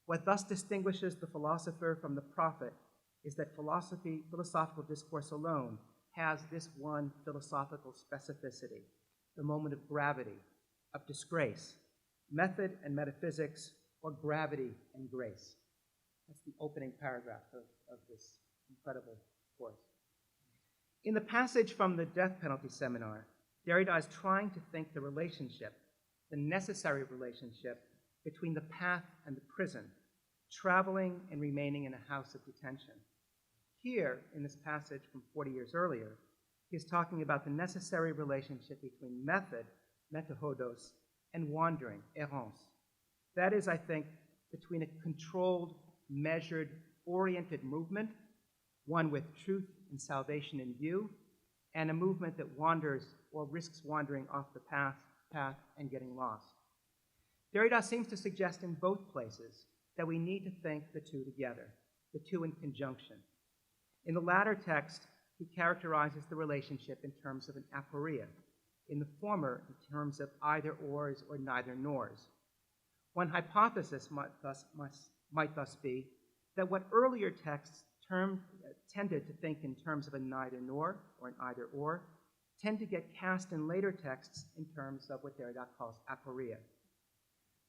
What thus distinguishes the philosopher from the prophet is that philosophical discourse alone has this one philosophical specificity, the moment of gravity, of disgrace, method and metaphysics, or gravity and grace. That's the opening paragraph of this incredible course. In the passage from the death penalty seminar, Derrida is trying to think the relationship, the necessary relationship between the path and the prison, traveling and remaining in a house of detention. Here, in this passage from 40 years earlier, he's talking about the necessary relationship between method, metahodos, and wandering, errance. That is, I think, between a controlled, measured, oriented movement, one with truth and salvation in view, and a movement that wanders or risks wandering off the path and getting lost. Derrida seems to suggest in both places that we need to think the two together, the two in conjunction. In the latter text, he characterizes the relationship in terms of an aporia, in the former in terms of either ors or neither nors. One hypothesis might thus be that what earlier texts tended to think in terms of a neither nor or an either or tend to get cast in later texts in terms of what Derrida calls aporia.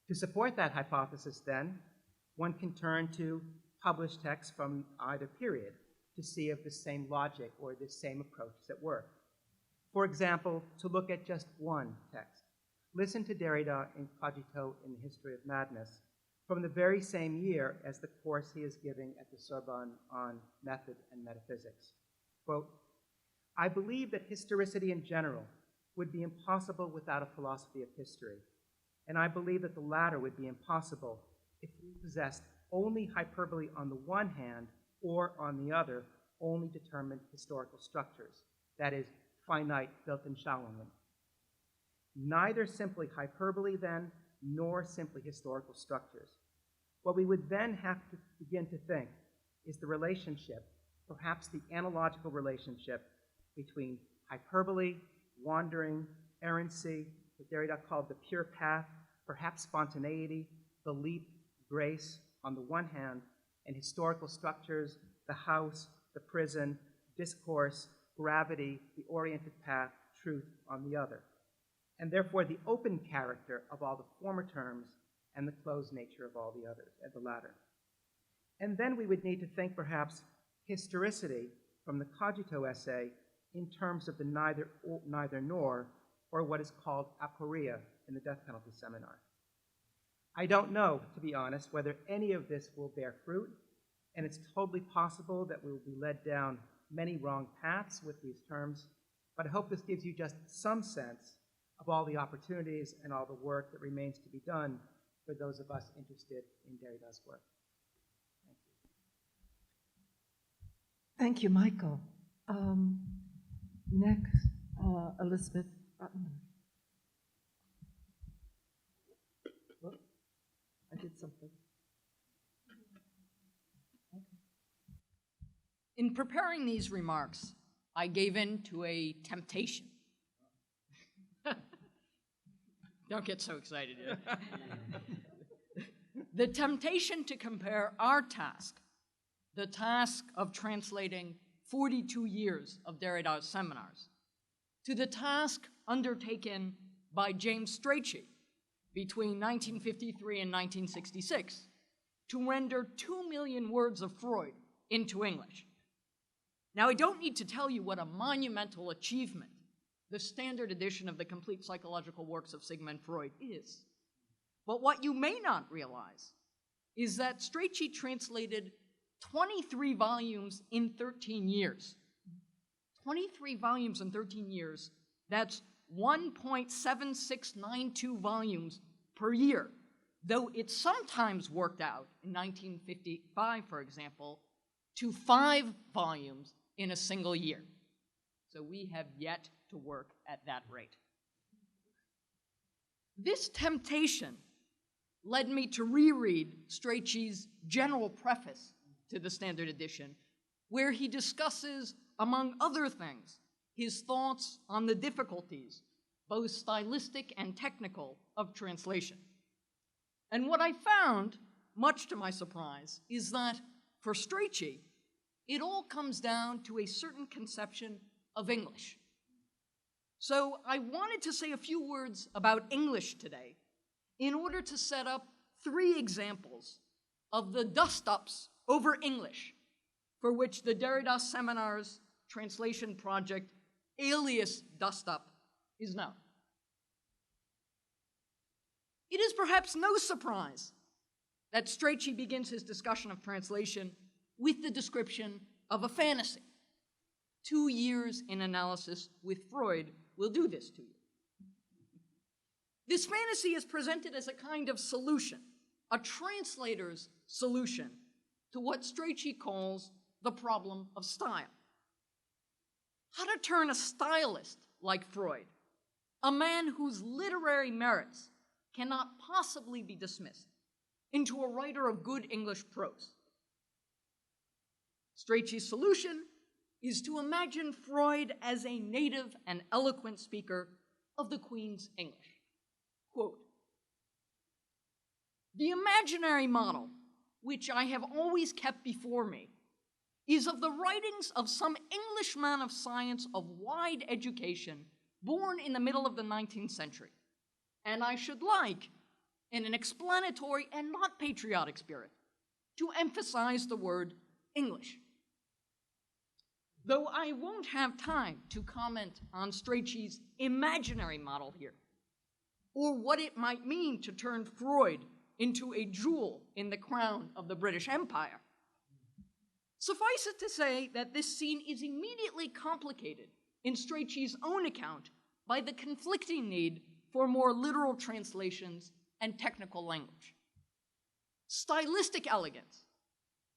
To support that hypothesis, then, one can turn to published texts from either period to see if the same logic or the same approach is at work. For example, to look at just one text. Listen to Derrida in Cogito in the History of Madness from the very same year as the course he is giving at the Sorbonne on method and metaphysics. Quote, "I believe that historicity in general would be impossible without a philosophy of history, and I believe that the latter would be impossible if we possessed only hyperbole on the one hand, or on the other, only determined historical structures, that is, finite built-in Schalungen. Neither simply hyperbole, then, nor simply historical structures. What we would then have to begin to think is the relationship, perhaps the analogical relationship, between hyperbole, wandering, errancy, what Derrida called the pure path, perhaps spontaneity, the leap, grace, on the one hand, and historical structures, the house, the prison, discourse, gravity, the oriented path, truth on the other, and therefore the open character of all the former terms and the closed nature of all the others, and the latter. And then we would need to think perhaps historicity from the Cogito essay in terms of the neither nor, or what is called aporia in the death penalty seminar. I don't know, to be honest, whether any of this will bear fruit, and it's totally possible that we will be led down many wrong paths with these terms, but I hope this gives you just some sense of all the opportunities and all the work that remains to be done for those of us interested in Derrida's work. Thank you, Michael. Next, Elizabeth Button. I did something. In preparing these remarks, I gave in to a temptation. Don't get so excited yet. The temptation to compare our task, the task of translating 42 years of Derrida's seminars, to the task undertaken by James Strachey between 1953 and 1966 to render 2 million words of Freud into English. Now, I don't need to tell you what a monumental achievement the standard edition of the complete psychological works of Sigmund Freud is. But what you may not realize is that Strachey translated 23 volumes in 13 years. 23 volumes in 13 years, that's 1.7692 volumes per year, though it sometimes worked out, in 1955, for example, to 5 volumes in a single year. So we have yet to work at that rate. This temptation led me to reread Strachey's general preface to the standard edition, where he discusses, among other things, his thoughts on the difficulties, both stylistic and technical, of translation. And what I found, much to my surprise, is that for Strachey, it all comes down to a certain conception of English. So I wanted to say a few words about English today in order to set up 3 examples of the dust-ups over English for which the Derrida Seminars translation project, alias dust-up, is known. It is perhaps no surprise that Strachey begins his discussion of translation with the description of a fantasy. 2 years in analysis with Freud will do this to you. This fantasy is presented as a kind of solution, a translator's solution to what Strachey calls the problem of style. How to turn a stylist like Freud, a man whose literary merits cannot possibly be dismissed, into a writer of good English prose. Strachey's solution is to imagine Freud as a native and eloquent speaker of the Queen's English. Quote, The imaginary model, which I have always kept before me, is of the writings of some English man of science of wide education, born in the middle of the 19th century. And I should like, in an explanatory and not patriotic spirit, to emphasize the word English. Though I won't have time to comment on Strachey's imaginary model here, or what it might mean to turn Freud into a jewel in the crown of the British Empire, suffice it to say that this scene is immediately complicated in Strachey's own account by the conflicting need for more literal translations and technical language. Stylistic elegance,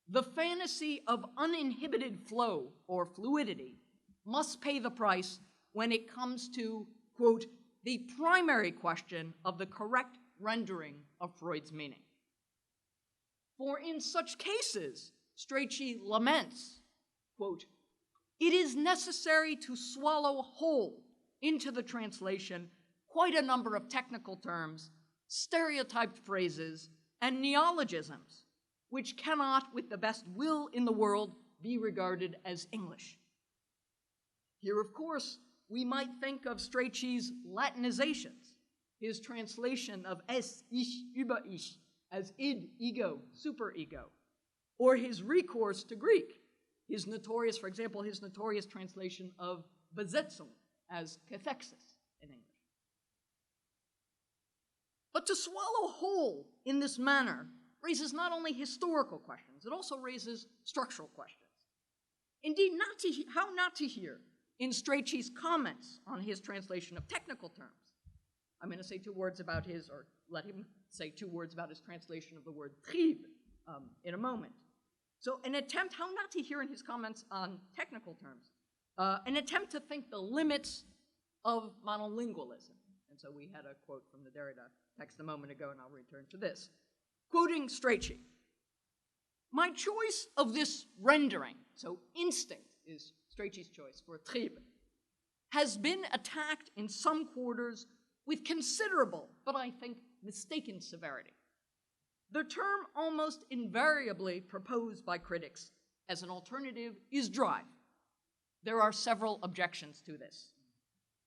the fantasy of uninhibited flow or fluidity, must pay the price when it comes to, quote, the primary question of the correct rendering of Freud's meaning. For in such cases, Strachey laments, quote, it is necessary to swallow whole into the translation quite a number of technical terms, stereotyped phrases, and neologisms, which cannot, with the best will in the world, be regarded as English. Here, of course, we might think of Strachey's Latinizations, his translation of es, ich, über ich, as id, ego, superego, or his recourse to Greek, his notorious, for example, his notorious translation of Besetzung as cathexis in English. But to swallow whole in this manner raises not only historical questions, it also raises structural questions. Indeed, how not to hear in Strachey's comments on his translation of technical terms. I'm going to say 2 words about his, or let him say 2 words about his translation of the word trieb in a moment. So an attempt, how not to hear in his comments on technical terms, an attempt to think the limits of monolingualism. And so we had a quote from the Derrida text a moment ago, and I'll return to this. Quoting Strachey, my choice of this rendering, so instinct is Strachey's choice for trieb, has been attacked in some quarters with considerable, but I think mistaken severity. The term almost invariably proposed by critics as an alternative is drive. There are several objections to this.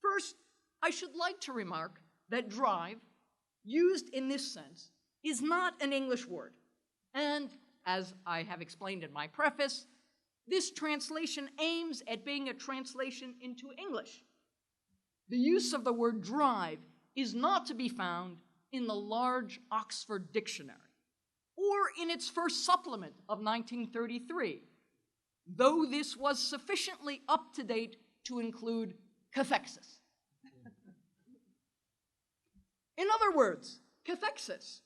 First, I should like to remark that drive, used in this sense, is not an English word. And, as I have explained in my preface, this translation aims at being a translation into English. The use of the word drive is not to be found in the large Oxford Dictionary, or in its first supplement of 1933, though this was sufficiently up to date to include cathexis. In other words, cathexis,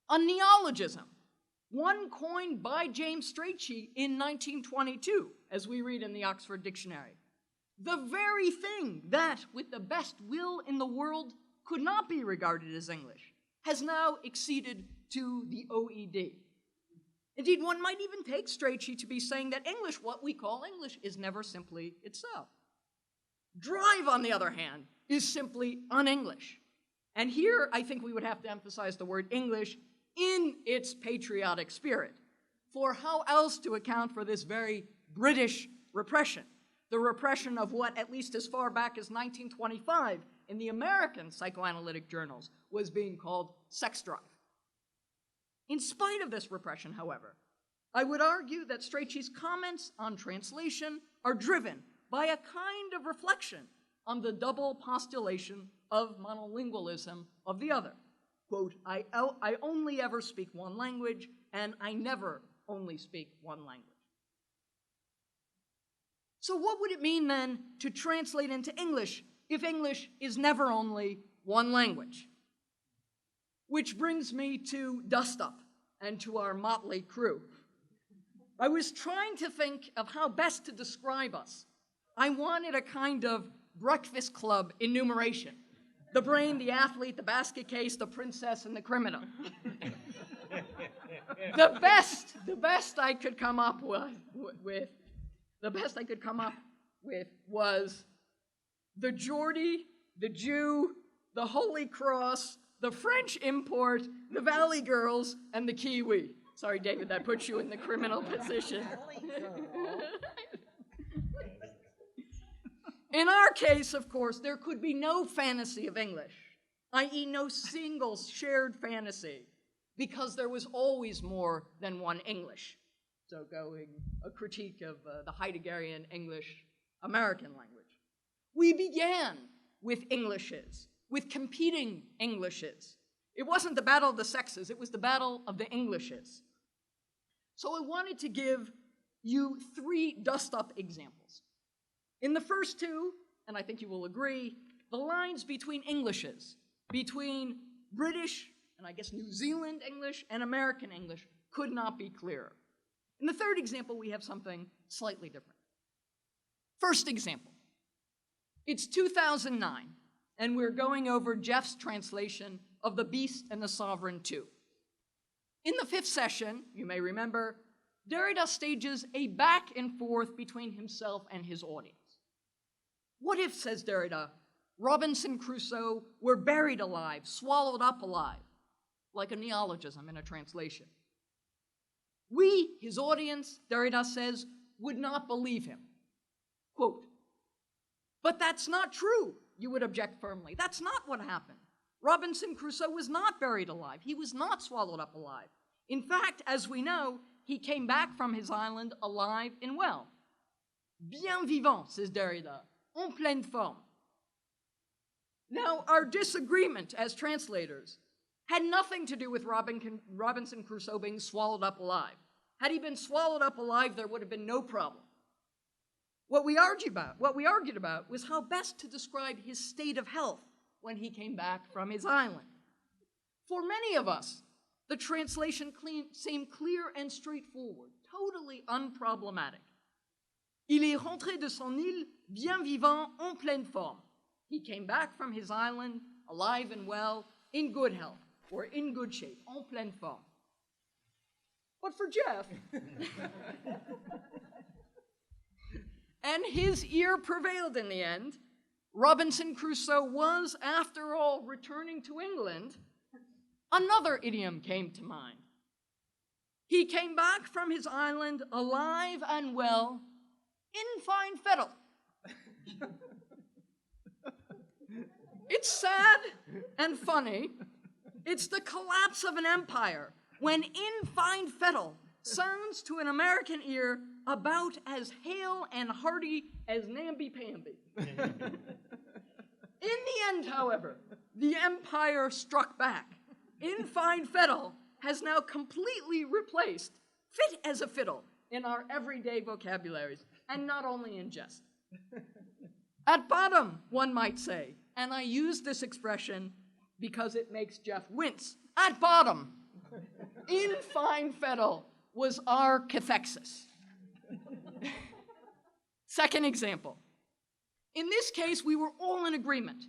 a neologism, one coined by James Strachey in 1922, as we read in the Oxford Dictionary. The very thing that, with the best will in the world, could not be regarded as English, has now acceded to the OED. Indeed, one might even take Strachey to be saying that English, what we call English, is never simply itself. Drive, on the other hand, is simply un-English. And here, I think we would have to emphasize the word English in its patriotic spirit. For how else to account for this very British repression? The repression of what, at least as far back as 1925, in the American psychoanalytic journals, was being called sex drive. In spite of this repression, however, I would argue that Strachey's comments on translation are driven by a kind of reflection on the double postulation of monolingualism of the other. Quote, I only ever speak one language, and I never only speak one language. So what would it mean then to translate into English if English is never only one language? Which brings me to Dust Up and to our motley crew. I was trying to think of how best to describe us. I wanted a kind of Breakfast Club enumeration. The brain, the athlete, the basket case, the princess, and the criminal. The best I could come up with was the Geordie, the Jew, the Holy Cross, the French import, the Valley Girls, and the Kiwi. Sorry, David, that puts you in the criminal position. In our case, of course, there could be no fantasy of English, i.e. no single shared fantasy, because there was always more than one English. So going a critique of the Heideggerian English American language. We began with Englishes, with competing Englishes. It wasn't the battle of the sexes, it was the battle of the Englishes. So I wanted to give you 3 dust-up examples. In the first 2, and I think you will agree, the lines between Englishes, between British and I guess New Zealand English and American English could not be clearer. In the third example, we have something slightly different. First example. It's 2009, and we're going over Jeff's translation of The Beast and the Sovereign 2. In the 5th session, you may remember, Derrida stages a back and forth between himself and his audience. What if, says Derrida, Robinson Crusoe were buried alive, swallowed up alive, like a neologism in a translation? We, his audience, Derrida says, would not believe him. Quote, "But that's not true," you would object firmly. That's not what happened. Robinson Crusoe was not buried alive. He was not swallowed up alive. In fact, as we know, he came back from his island alive and well. Bien vivant, says Derrida, en pleine forme. Now, our disagreement as translators had nothing to do with Robinson Crusoe being swallowed up alive. Had he been swallowed up alive, there would have been no problem. What we argued about was how best to describe his state of health when he came back from his island. For many of us, the translation seemed clear and straightforward, totally unproblematic. Il est rentré de son île bien vivant en pleine forme. He came back from his island alive and well, in good health, or in good shape, en pleine forme. But for Jeff, and his ear prevailed in the end, Robinson Crusoe was, after all, returning to England. Another idiom came to mind. He came back from his island alive and well, in fine fettle. It's sad and funny. It's the collapse of an empire when in fine fettle sounds to an American ear about as hale and hearty as namby-pamby. In the end, however, the empire struck back. In fine fettle has now completely replaced fit as a fiddle in our everyday vocabularies, and not only in jest. At bottom, one might say, and I use this expression because it makes Jeff wince, at bottom, in fine fettle was our cathexis. Second example. In this case, we were all in agreement.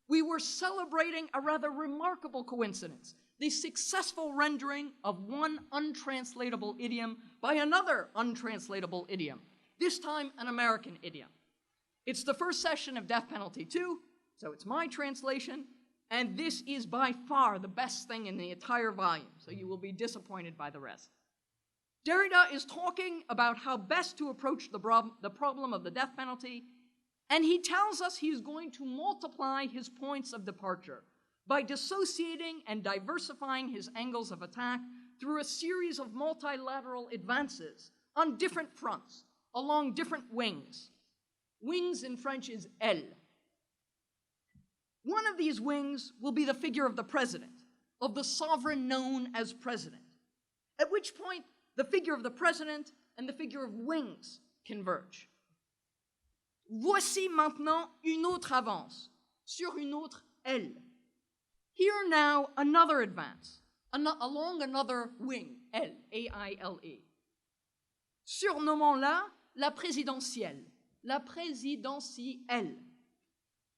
We were celebrating a rather remarkable coincidence, the successful rendering of one untranslatable idiom by another untranslatable idiom, this time an American idiom. It's the first session of Death Penalty 2, so it's my translation, and this is by far the best thing in the entire volume, so you will be disappointed by the rest. Derrida is talking about how best to approach the problem of the death penalty, and he tells us he is going to multiply his points of departure by dissociating and diversifying his angles of attack through a series of multilateral advances on different fronts, along different wings. Wings in French is aile. One of these wings will be the figure of the president, of the sovereign known as president, at which point the figure of the president and the figure of wings converge. Voici maintenant une autre avance sur une autre aile. Here now another advance, along another wing, aile, A-I-L-E. Surnommons-la la présidentielle, la présidentielle.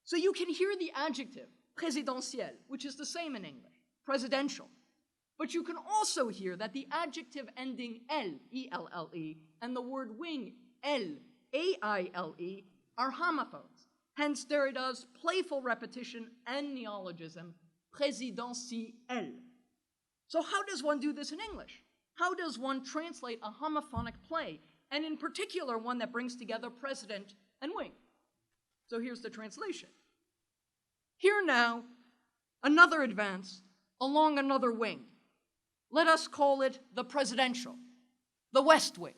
So you can hear the adjective, présidentielle, which is the same in English, presidential. But you can also hear that the adjective ending L, E-L-L-E, and the word wing, L, A-I-L-E, are homophones. Hence Derrida's playful repetition and neologism, présidentielle. So how does one do this in English? How does one translate a homophonic play, and in particular one that brings together president and wing? So here's the translation. Here now, another advance along another wing. Let us call it the presidential, the West Wing.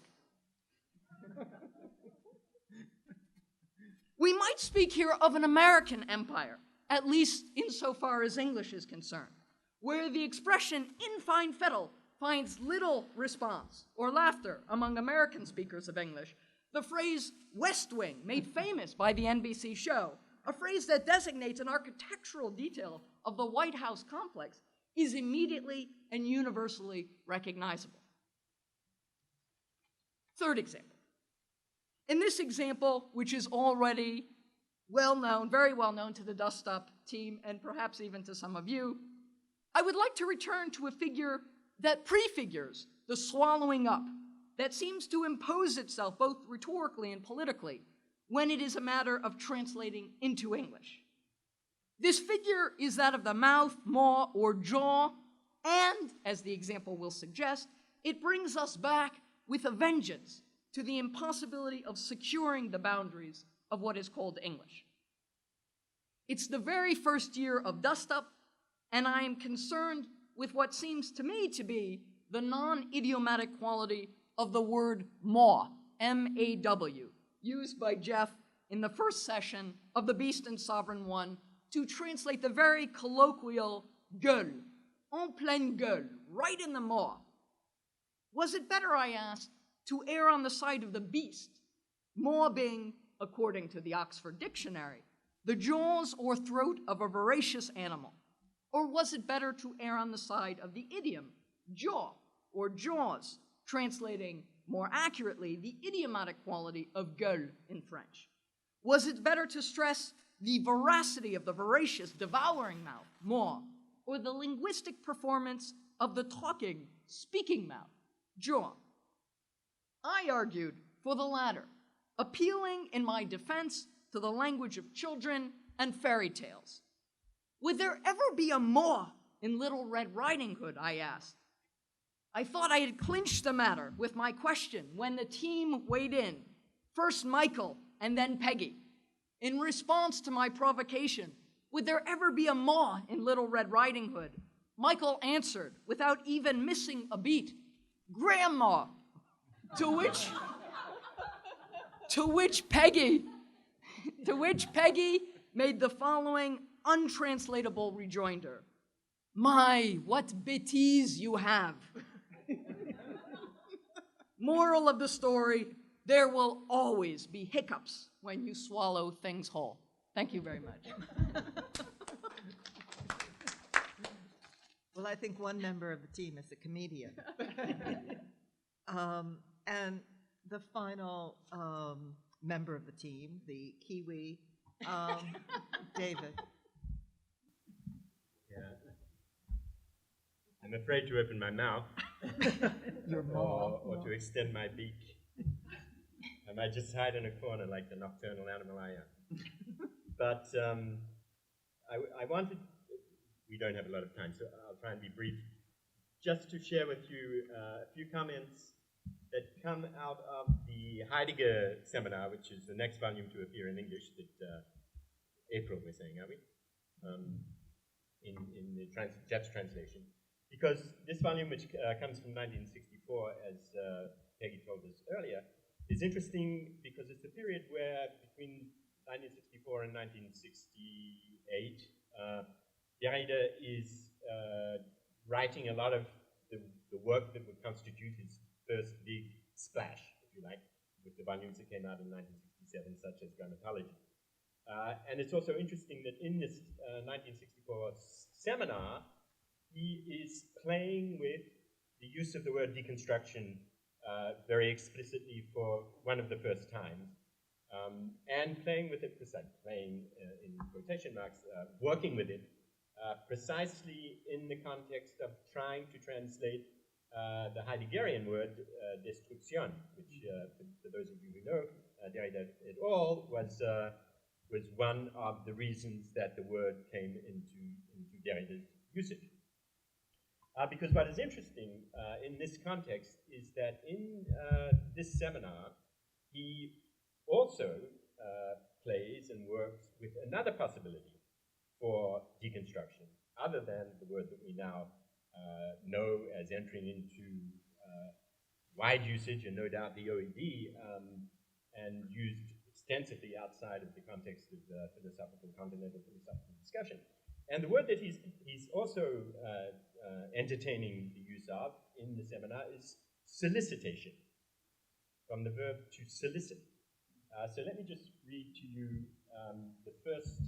We might speak here of an American empire, at least insofar as English is concerned, where the expression in fine fettle finds little response or laughter among American speakers of English. The phrase West Wing, made famous by the NBC show, a phrase that designates an architectural detail of the White House complex, is immediately and universally recognizable. Third example. In this example, which is already well known, very well known to the Dust Up team and perhaps even to some of you, I would like to return to a figure that prefigures the swallowing up that seems to impose itself both rhetorically and politically when it is a matter of translating into English. This figure is that of the mouth, maw, or jaw, and, as the example will suggest, it brings us back with a vengeance to the impossibility of securing the boundaries of what is called English. It's the very first year of Dust Up, and I am concerned with what seems to me to be the non-idiomatic quality of the word maw, M-A-W, used by Jeff in the first session of The Beast and Sovereign One to translate the very colloquial gueule, en pleine gueule, right in the maw. Was it better, I asked, to err on the side of the beast, maw being, according to the Oxford Dictionary, the jaws or throat of a voracious animal? Or was it better to err on the side of the idiom, jaw or jaws, translating more accurately the idiomatic quality of gueule in French? Was it better to stress the veracity of the voracious, devouring mouth, maw, or the linguistic performance of the talking, speaking mouth, jaw? I argued for the latter, appealing in my defense to the language of children and fairy tales. Would there ever be a maw in Little Red Riding Hood, I asked. I thought I had clinched the matter with my question when the team weighed in, first Michael and then Peggy. In response to my provocation, would there ever be a maw in Little Red Riding Hood? Michael answered, without even missing a beat, "Grandma," to which Peggy made the following untranslatable rejoinder: "My, what bêtises you have." Moral of the story, there will always be hiccups when you swallow things whole. Thank you very much. Well, I think one member of the team is a comedian. And the final member of the team, the Kiwi, David. Yeah. I'm afraid to open my mouth or to extend my beak. I might just hide in a corner like the nocturnal animal I am. But I wanted, we don't have a lot of time, so I'll try and be brief, just to share with you a few comments that come out of the Heidegger seminar, which is the next volume to appear in English that April we're saying, are we? In the Jeff's translation. Because this volume, which comes from 1964, as Peggy told us earlier, is interesting because it's a period where between 1964 and 1968, Derrida is writing a lot of the work that would constitute his first big splash, if you like, with the volumes that came out in 1967, such as Grammatology. And it's also interesting that in this 1964 seminar, he is playing with the use of the word deconstruction very explicitly for one of the first times, and playing with it, playing in quotation marks, working with it, precisely in the context of trying to translate the Heideggerian word destruction, which, for those of you who know Derrida et al., was one of the reasons that the word came into Derrida's usage. Because what is interesting in this context is that in this seminar, he also plays and works with another possibility for deconstruction, other than the word that we now know as entering into wide usage, and no doubt the OED, and used extensively outside of the context of continental philosophical discussion. And the word that he's also entertaining the use of in the seminar is solicitation, from the verb to solicit. So let me just read to you the first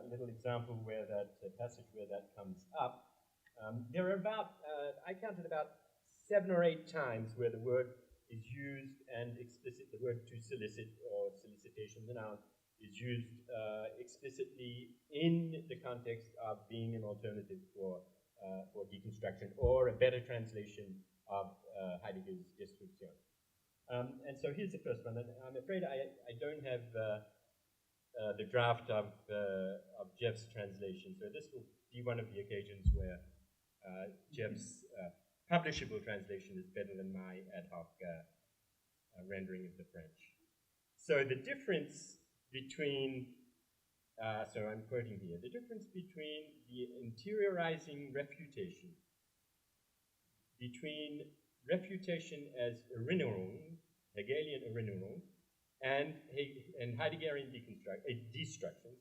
little example where that passage where that comes up. There are about, I counted about 7 or 8 times where the word is used and explicit, the word to solicit or solicitation, the noun, is used explicitly in the context of being an alternative for deconstruction, or a better translation of Heidegger's Destruktion. And so here's the first one, and I'm afraid I don't have the draft of Jeff's translation, so this will be one of the occasions where Jeff's publishable translation is better than my ad hoc rendering of the French. So the difference between, so I'm quoting here, the difference between the interiorizing refutation, between refutation as Erinnerung, Hegelian Erinnerung, and Heideggerian destruction,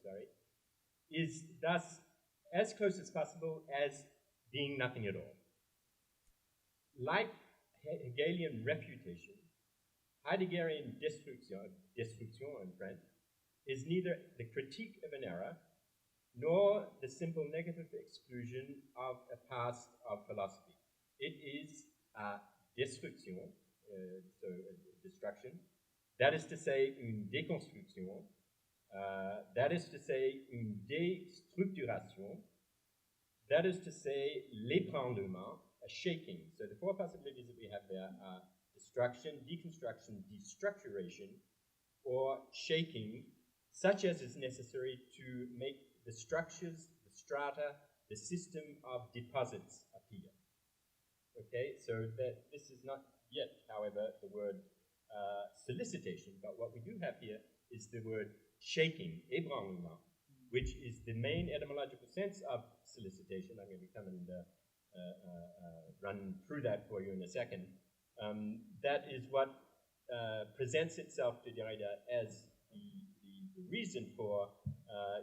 is thus as close as possible as being nothing at all. Like Hegelian refutation, Heideggerian destruction in French, is neither the critique of an error nor the simple negative exclusion of a past of philosophy. It is a destruction, so a destruction, that is to say, une déconstruction, that is to say, une déstructuration, that is to say, l'ébranlement, a shaking. So the 4 possibilities that we have there are destruction, deconstruction, destructuration, or shaking, such as is necessary to make the structures, the strata, the system of deposits appear. Okay, so that this is not yet, however, the word solicitation, but what we do have here is the word shaking, ébranlement, which is the main etymological sense of solicitation. I'm going to come and run through that for you in a second. That is what presents itself to Derrida as the reason for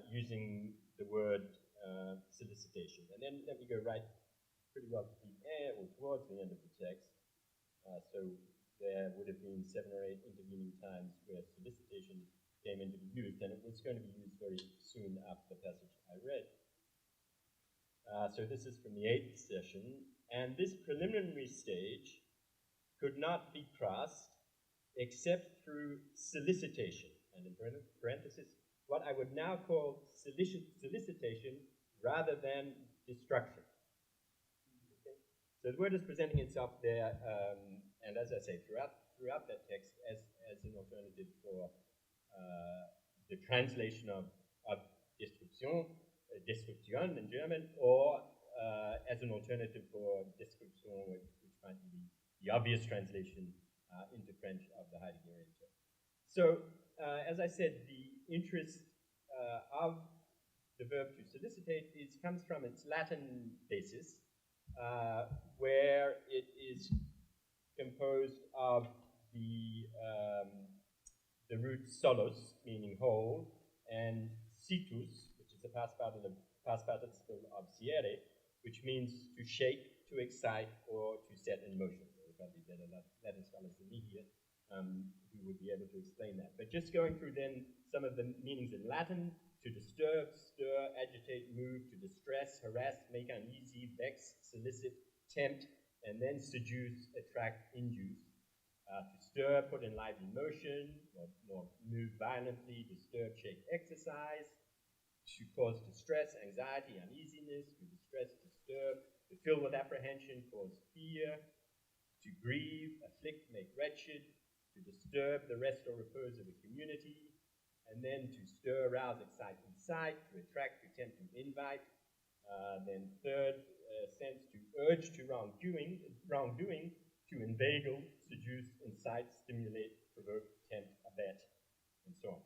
using the word solicitation. And then let me go right pretty well to the end, or towards the end of the text. So there would have been 7 or 8 intervening times where solicitation came into be used, and it was going to be used very soon after the passage I read. So this is from the 8th session, and this preliminary stage could not be crossed except through solicitation, and in parenthesis, what I would now call solicitation rather than destruction. Okay? So the word is presenting itself there, and as I say, throughout that text as an alternative for the translation of destruction in German, or as an alternative for description, which might be the obvious translation into French of the Heideggerian term. So, as I said, the interest of the verb to solicitate comes from its Latin basis, where it is composed of the root solus, meaning whole, and situs, which is a past participle of siere, which means to shake, to excite, or to set in motion. There are probably better Latin scholars than me here who would be able to explain that. But just going through then some of the meanings in Latin: to disturb, stir, agitate, move, to distress, harass, make uneasy, vex, solicit, tempt, and then seduce, attract, induce. To stir, put in lively motion, or move violently, disturb, shake, exercise. To cause distress, anxiety, uneasiness. To distress, disturb. To fill with apprehension, cause fear. To grieve, afflict, make wretched. To disturb the rest or repose of a community. And then to stir, rouse, excite, incite. To attract, to tempt, to invite. Then third sense, to urge to wrongdoing, to inveigle, seduce, incite, stimulate, provoke, tempt, abet, and so on.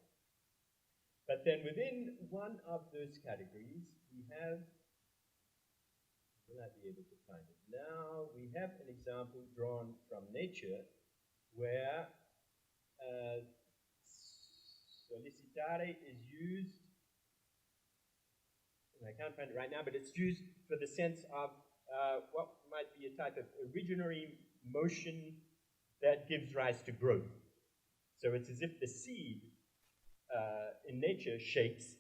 But then within one of those categories, we have, will I be able to find it now? We have an example drawn from nature where solicitare is used, and I can't find it right now, but it's used for the sense of what might be a type of originary motion that gives rise to growth. So it's as if the seed in nature shakes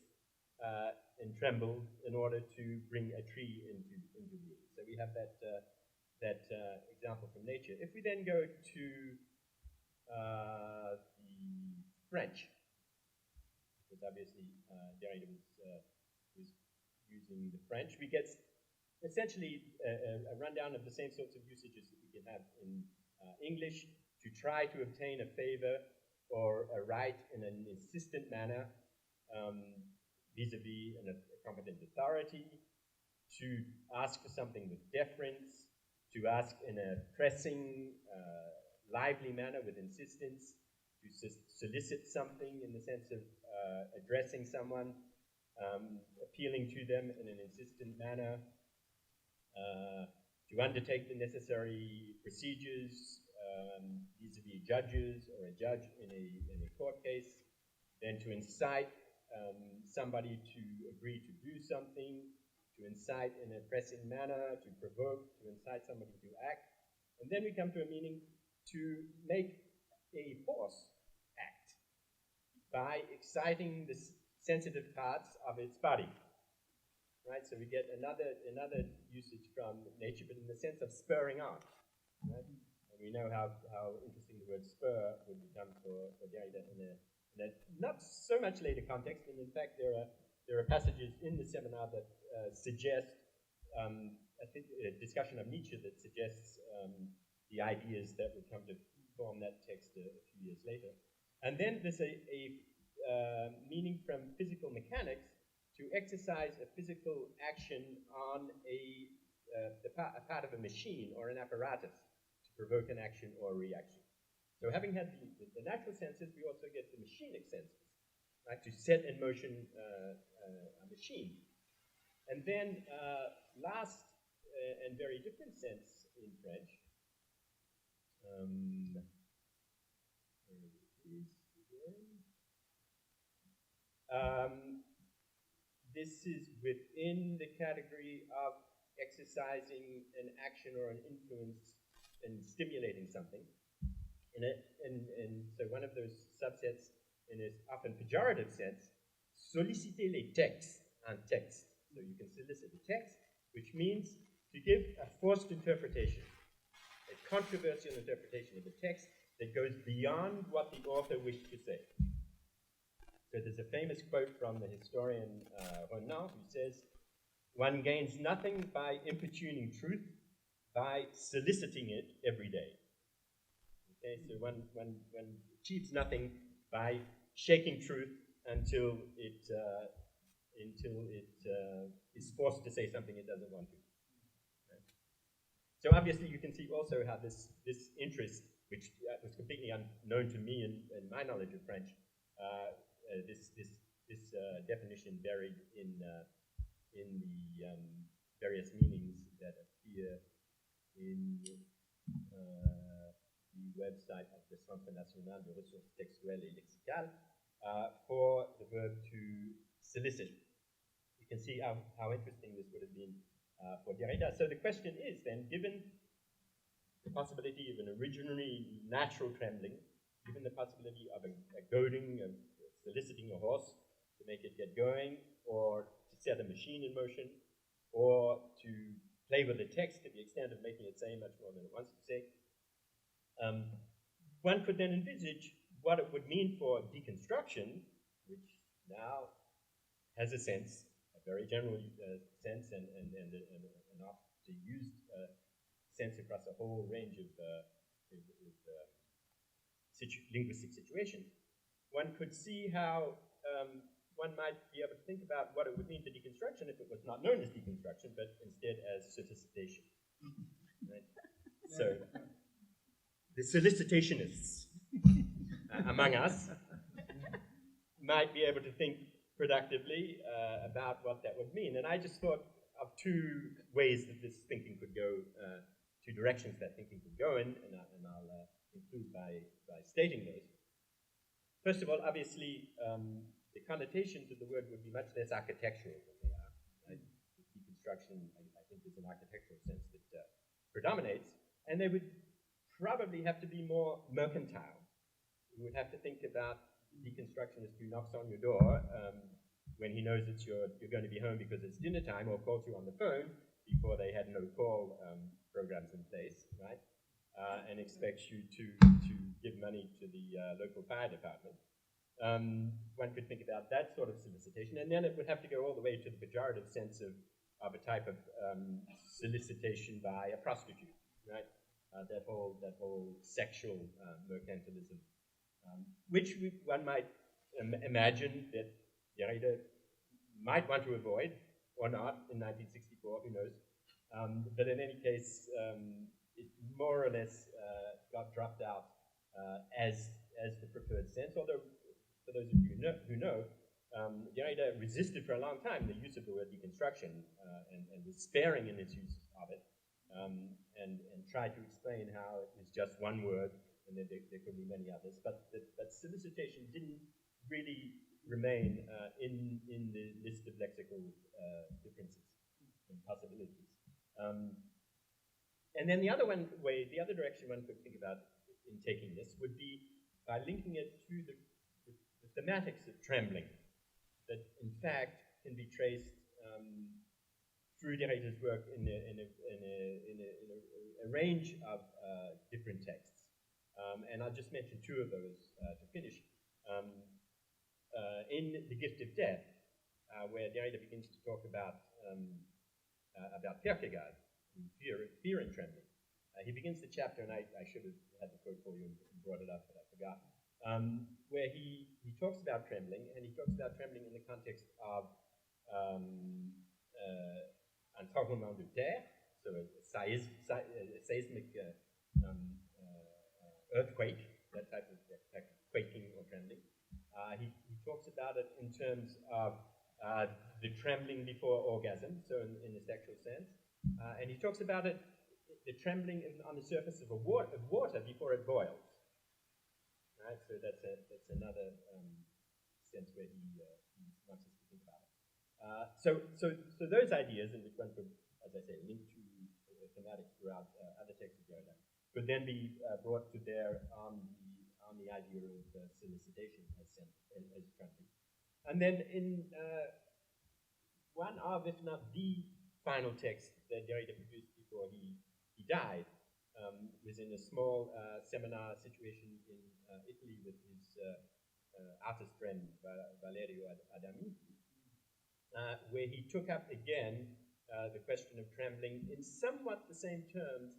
and trembles in order to bring a tree into being. So we have that example from nature. If we then go to the French, because obviously Derrida was using the French, we get essentially a rundown of the same sorts of usages that we can have in English to try to obtain a favor or a right in an insistent manner vis-a-vis a competent authority, to ask for something with deference, to ask in a pressing, lively manner with insistence, to solicit something in the sense of addressing someone, appealing to them in an insistent manner, to undertake the necessary procedures vis-a-vis judges or a judge in a court case, then to incite somebody to agree to do something, to incite in a pressing manner, to provoke, to incite somebody to act. And then we come to a meaning to make a horse act by exciting the sensitive parts of its body. Right? So we get another usage from nature, but in the sense of spurring on. Right? And we know how interesting the word spur would become for Derrida in a not so much later context, and in fact there are passages in the seminar that suggest I think a discussion of Nietzsche that suggests the ideas that would come to form that text a few years later. And then there's a meaning from physical mechanics to exercise a physical action on a part of a machine or an apparatus to provoke an action or a reaction. So having had the natural senses, we also get the machinic senses, right, to set in motion a machine. And then last and very different sense in French, there it is again. This is within the category of exercising an action or an influence and stimulating something. And so one of those subsets in its often pejorative sense, solliciter les textes, un texte. So you can solicit a text, which means to give a forced interpretation, a controversial interpretation of the text that goes beyond what the author wished to say. So there's a famous quote from the historian Renan, who says, "One gains nothing by importuning truth, by soliciting it every day." Okay, so one achieves nothing by shaking truth until it is forced to say something it doesn't want to. Right? So obviously you can see also how this interest, which was completely unknown to me in my knowledge of French, this definition buried in the various meanings that appear in the website of the Centre National de Ressources Textuelles et Lexicales for the verb to solicit. You can see how interesting this would have been for Derrida. So the question is then, given the possibility of an originally natural trembling, given the possibility of a goading, of soliciting a horse to make it get going, or to set a machine in motion, or to play with the text to the extent of making it say much more than it wants to say, one could then envisage what it would mean for deconstruction, which now has a sense, a very general sense, and often used sense across a whole range of linguistic situations. One could see how one might be able to think about what it would mean for deconstruction if it was not known as deconstruction, but instead as solicitation. Right? So, the solicitationists among us might be able to think productively about what that would mean. And I just thought of two ways that this thinking could go, two directions that thinking could go in, and I'll conclude by stating those. First of all, obviously, the connotations of the word would be much less architectural than they are. Right? Deconstruction, I think, is an architectural sense that predominates, and they would probably have to be more mercantile. You would have to think about deconstructionist who knocks on your door when he knows that you're going to be home because it's dinner time, or calls you on the phone before they had no call programs in place, right? And expects you to give money to the local fire department. One could think about that sort of solicitation, and then it would have to go all the way to the pejorative sense of a type of solicitation by a prostitute, right? That whole sexual mercantilism, which one might imagine that Derrida might want to avoid, or not, in 1964, who knows. But in any case, it more or less got dropped out as the preferred sense, although for those of you who know, Derrida resisted for a long time the use of the word deconstruction and was sparing in its use of it, and tried to explain how it was just one word and there could be many others. But solicitation didn't really remain in the list of lexical differences and possibilities. And then the other direction one could think about in taking this would be by linking it to the thematics of trembling that in fact can be traced through Derrida's work in a range of different texts. And I'll just mention two of those to finish. In The Gift of Death, where Derrida begins to talk about Kierkegaard, fear and trembling. He begins the chapter, and I should have had the quote for you and brought it up, but I forgot, where he talks about trembling, and he talks about trembling in the context of un tremblement de terre, so a seismic earthquake, that type of quaking or trembling. He talks about it in terms of the trembling before orgasm, so in the sexual sense. And he talks about it, the trembling on the surface of water before it boils. Right? So that's another sense where he wants us to think about it. So those ideas, in which one could, as I say, link to thematics throughout other texts of Derrida, could then be brought to bear on the idea of solicitation as trembling. And then in one of, if not the final text that Derrida produced before he died, was in a small seminar situation in Italy with his artist friend Valerio Adami, where he took up again the question of trembling in somewhat the same terms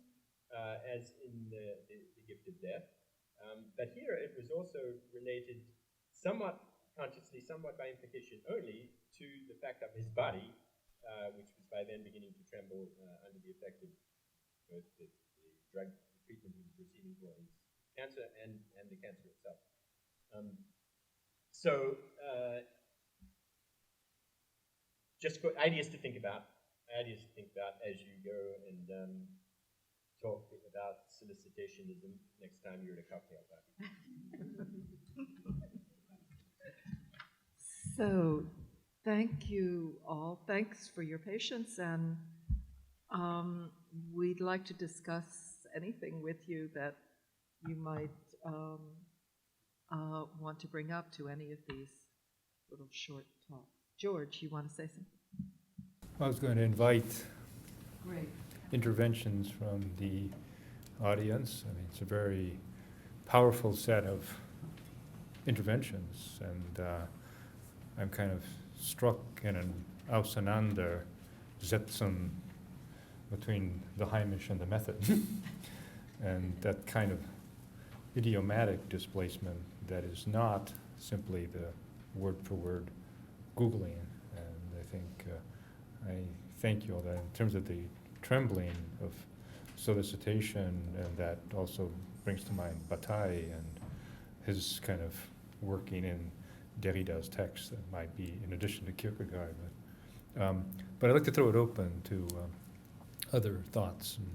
as in the Gift of Death. But here it was also related somewhat consciously, somewhat by implication only, to the fact of his body, which was by then beginning to tremble under the effect of both the drug treatment he was receiving for his cancer and the cancer itself. Just ideas to think about as you go and talk about solicitationism next time you're at a cocktail party. So, thank you all. Thanks for your patience, and we'd like to discuss anything with you that you might want to bring up to any of these little short talks. George, you want to say something? I was going to invite interventions from the audience. I mean, it's a very powerful set of interventions, and I'm kind of struck in an Auseinandersetzung between the Heimisch and the method, and that kind of idiomatic displacement that is not simply the word-for-word Googling, and I think I thank you all that in terms of the trembling of solicitation, and that also brings to mind Bataille and his kind of working in Derrida's text that might be in addition to Kierkegaard. But I'd like to throw it open to other thoughts and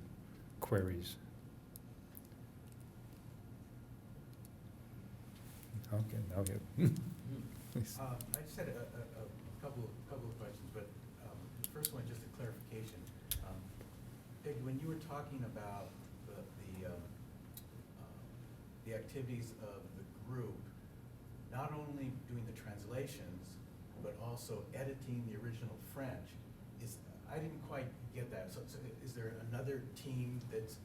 queries. Okay, now you. Please. I just had a couple of questions, but the first one, just a clarification. Peggy, when you were talking about the activities of the group, not only doing the translations, but also editing the original French, I didn't quite get that. So is there another team that is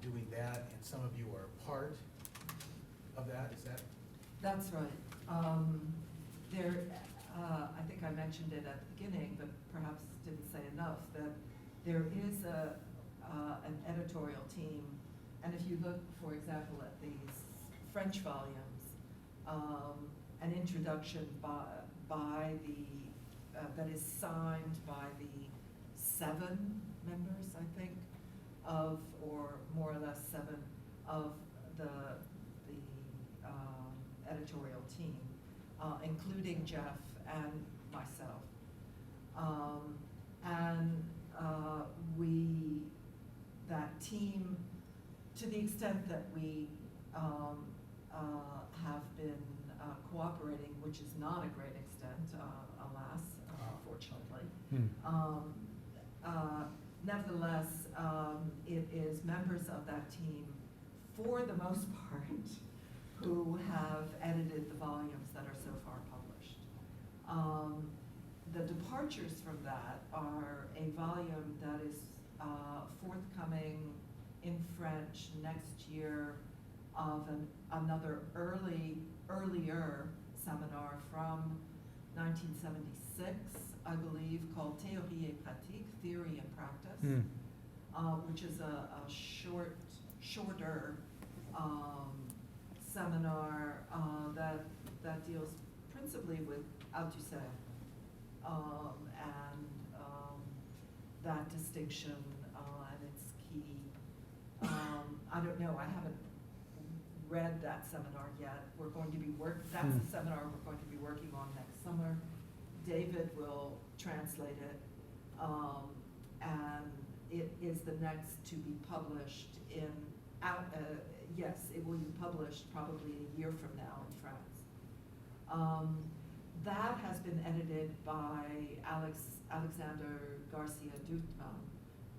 doing that, and some of you are part of that? Is that? That's right. I think I mentioned it at the beginning, but perhaps didn't say enough, that there is an editorial team. And if you look, for example, at these French volumes, an introduction by that is signed by the 7 members, I think, or more or less 7 of the editorial team, including Jeff and myself. That team, to the extent that we have been cooperating, which is not a great extent, alas, fortunately. Nevertheless, it is members of that team, for the most part, who have edited the volumes that are so far published. The departures from that are a volume that is forthcoming in French next year of another earlier seminar from 1976, I believe, called Théorie et Pratique, Theory and Practice, which is a shorter seminar that deals principally with Althusser and that distinction and its key. I don't know, I haven't read that seminar yet. We're going to be that's the seminar we're going to be working on next summer. David will translate it, and it is the next to be published yes, it will be published probably a year from now in France. That has been edited by Alexander Garcia Dutman,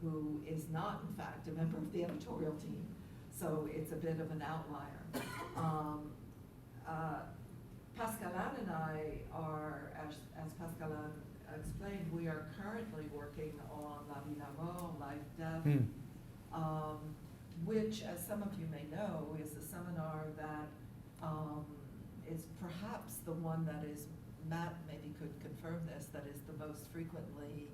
who is not, in fact, a member of the editorial team. So it's a bit of an outlier. Pascaline and I are, as Pascaline explained, we are currently working on La Vie, La Mort, Life, Death, which, as some of you may know, is a seminar that is perhaps the one that is, Matt maybe could confirm this, that is the most frequently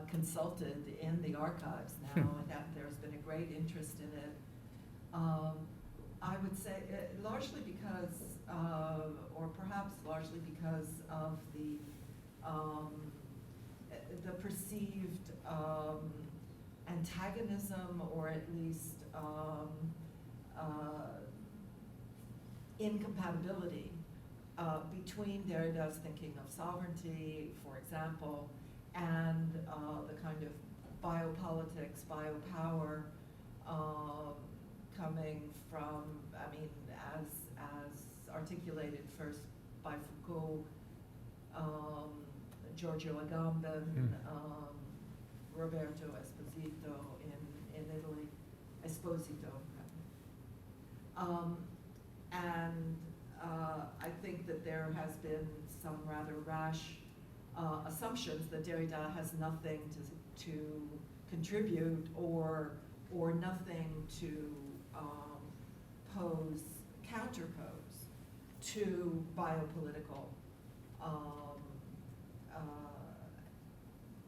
consulted in the archives now, and that there's been a great interest in it. I would say largely because, or perhaps largely because of the perceived antagonism, or at least incompatibility between Derrida's thinking of sovereignty, for example, and the kind of biopolitics, biopower coming from, I mean, as articulated first by Foucault, Giorgio Agamben, Roberto Esposito in Italy, Esposito. I think that there has been some rather rash assumptions that Derrida has nothing to contribute or nothing to counterpose to biopolitical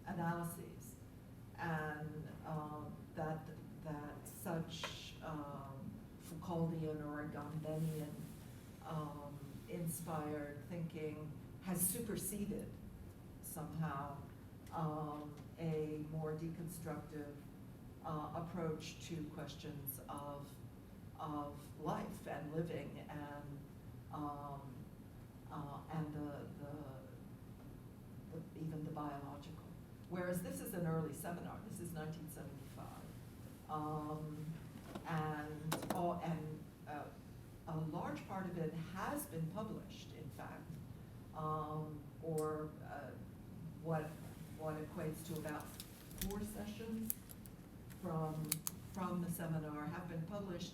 analyses, and that such Foucauldian or Agambenian inspired thinking has superseded somehow a more deconstructive approach to questions of life and living and even the biological. Whereas this is an early seminar. This is 1975, a large part of it has been published, in fact, or what equates to about 4 sessions from the seminar have been published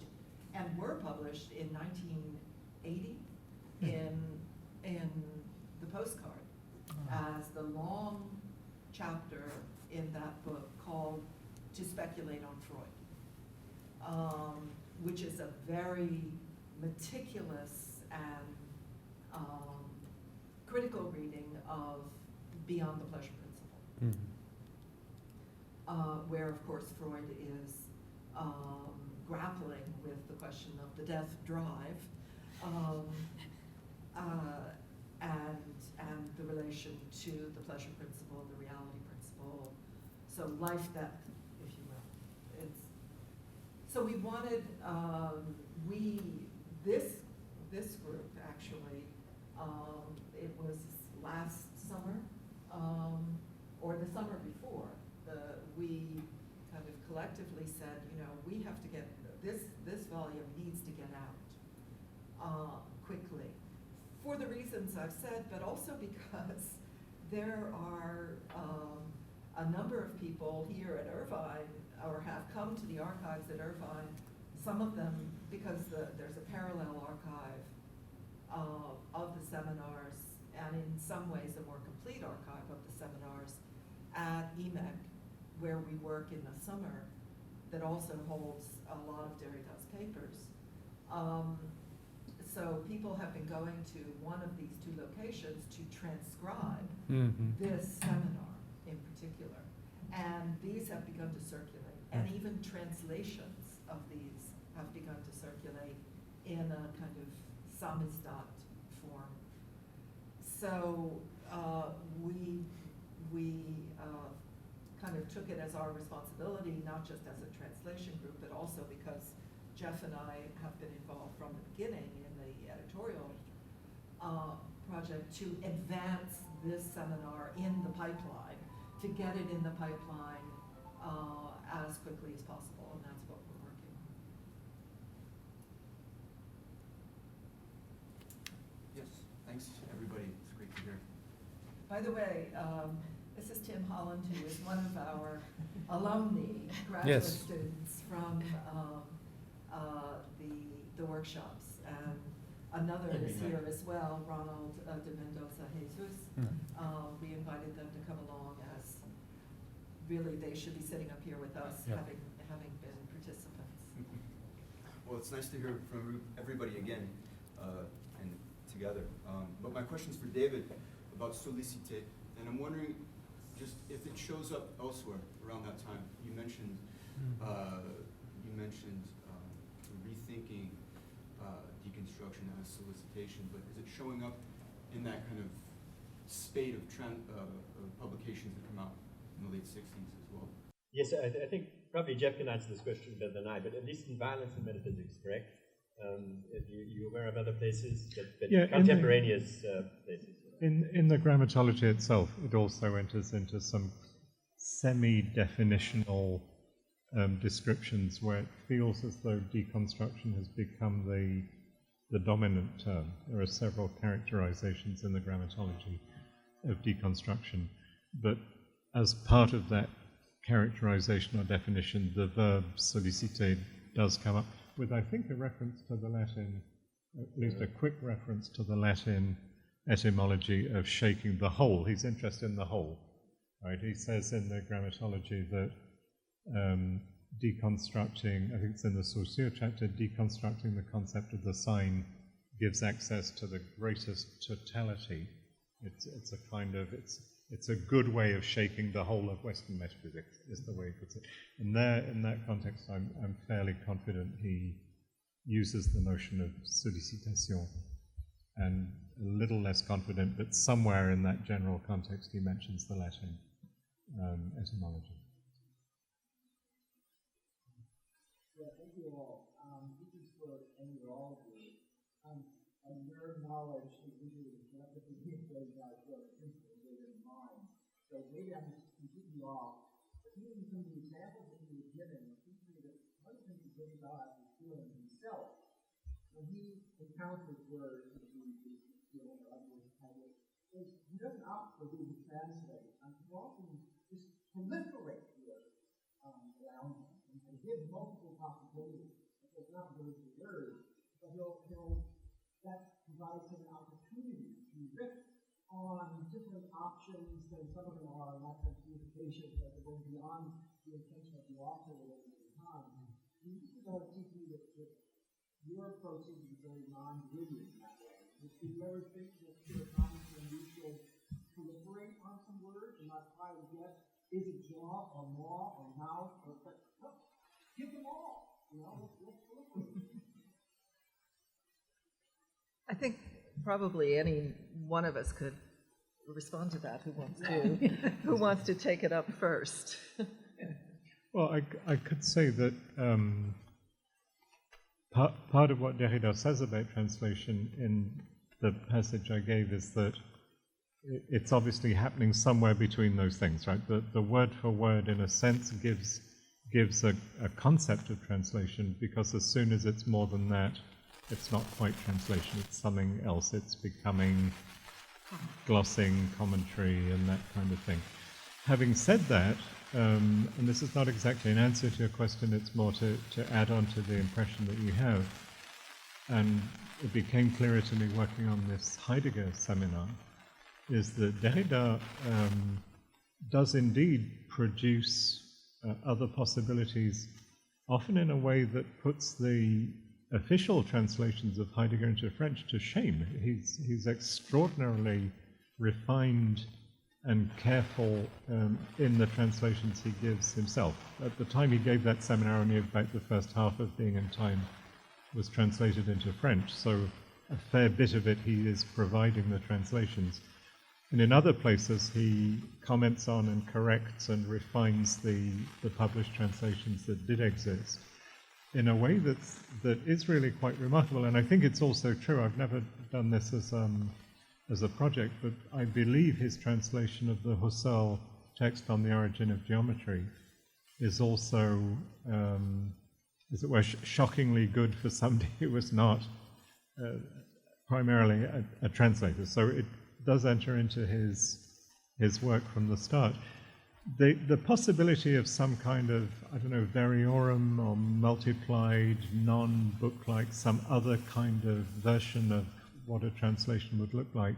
and were published in 1980 in the postcard as the long chapter in that book called To Speculate on Freud, which is a very meticulous and critical reading of Beyond the Pleasure Principle, where, of course, Freud is grappling with the question of the death drive and the relation to the pleasure principle and the reality principle. So life, death, if you will. So we wanted, this group actually, it was last summer, or the summer before, we kind of collectively said, we have to get, this volume needs to get out quickly. For the reasons I've said, but also because there are a number of people here at Irvine, or have come to the archives at Irvine, some of them because there's a parallel archive of the seminars, and in some ways a more complete archive of the seminars at EMEC, where we work in the summer, that also holds a lot of Derrida's papers. So people have been going to one of these 2 locations to transcribe this seminar in particular. And these have begun to circulate, and even translations of these have begun to circulate in a kind of samizdat form. So we kind of took it as our responsibility, not just as a translation group, but also because Jeff and I have been involved from the beginning in the editorial project to advance this seminar in the pipeline, to get it in the pipeline as quickly as possible, and that's what we're working on. Yes, thanks everybody, it's great to hear. By the way, this is Tim Holland, who is one of our alumni, graduate students from the workshops, and another is here as well, Ronald de Mendoza Jesus. We invited them to come along, as really they should be sitting up here with us, having been participants. Well, it's nice to hear from everybody again and together. But my question's for David about Solicité, and I'm wondering just if it shows up elsewhere around that time. You mentioned rethinking deconstruction as solicitation, but is it showing up in that kind of spate of publications that come out in the late 60s as well? Yes, I think probably Jeff can answer this question better than I, but at least in Violence and Metaphysics, correct? You're aware of other places, but contemporaneous places? In the grammatology itself, it also enters into some semi-definitional descriptions where it feels as though deconstruction has become the dominant term. There are several characterizations in the grammatology of deconstruction, but as part of that characterization or definition, the verb solliciter does come up with, I think, a reference to the Latin, at least a quick reference to the Latin etymology of shaking the whole. He's interested in the whole, right? He says in the grammatology that deconstructing, I think it's in the Saussure chapter, deconstructing the concept of the sign gives access to the greatest totality. It's a kind of, it's a good way of shaking the whole of Western metaphysics, is the way he puts it. And there, in that context, I'm fairly confident he uses the notion of sollicitation. And little less confident, but somewhere in that general context he mentions the Latin etymology. Yeah, thank you all. This is for any or all of you. And your knowledge is usually collectively very much what principles are in mind. So maybe I'm just completely off. But even some of the examples that you were given, it seems to me that one of the things that Derrida is doing himself, when he encounters words that he is feeling or others have it, is he doesn't opt for being translated. He often just proliferate words around him and give multiple possibilities. It's not word for word, but that provides him an opportunity to riff on different options, and some of them are natural communications that are going beyond the intention of the author at any time. And this is how it seems to me that your approach seems to be very non-linear in that way. Do you ever think that there are times when you should proliferate on some words and not try to guess, is it jaw or maw or mouth or no, give them all, let's proliferate. I think probably any one of us could respond to that. Who wants to take it up first? Well, I could say that part of what Derrida says about translation in the passage I gave is that it's obviously happening somewhere between those things, right? The word for word, in a sense, gives a concept of translation, because as soon as it's more than that, it's not quite translation, it's something else. It's becoming glossing, commentary, and that kind of thing. Having said that, and this is not exactly an answer to your question, it's more to add on to the impression that you have, and it became clearer to me working on this Heidegger seminar, is that Derrida does indeed produce other possibilities, often in a way that puts the official translations of Heidegger into French to shame. He's extraordinarily refined and careful in the translations he gives himself. At the time he gave that seminar, only about the first half of Being in Time was translated into French, so a fair bit of it he is providing the translations. And in other places he comments on and corrects and refines the published translations that did exist in a way that is really quite remarkable. And I think it's also true, I've never done this as a project, but I believe his translation of the Husserl text on the origin of geometry is also, as it were, shockingly good for somebody who was not primarily a translator. So it does enter into his work from the start. The possibility of some kind of, I don't know, variorum or multiplied, non-book-like, some other kind of version of what a translation would look like,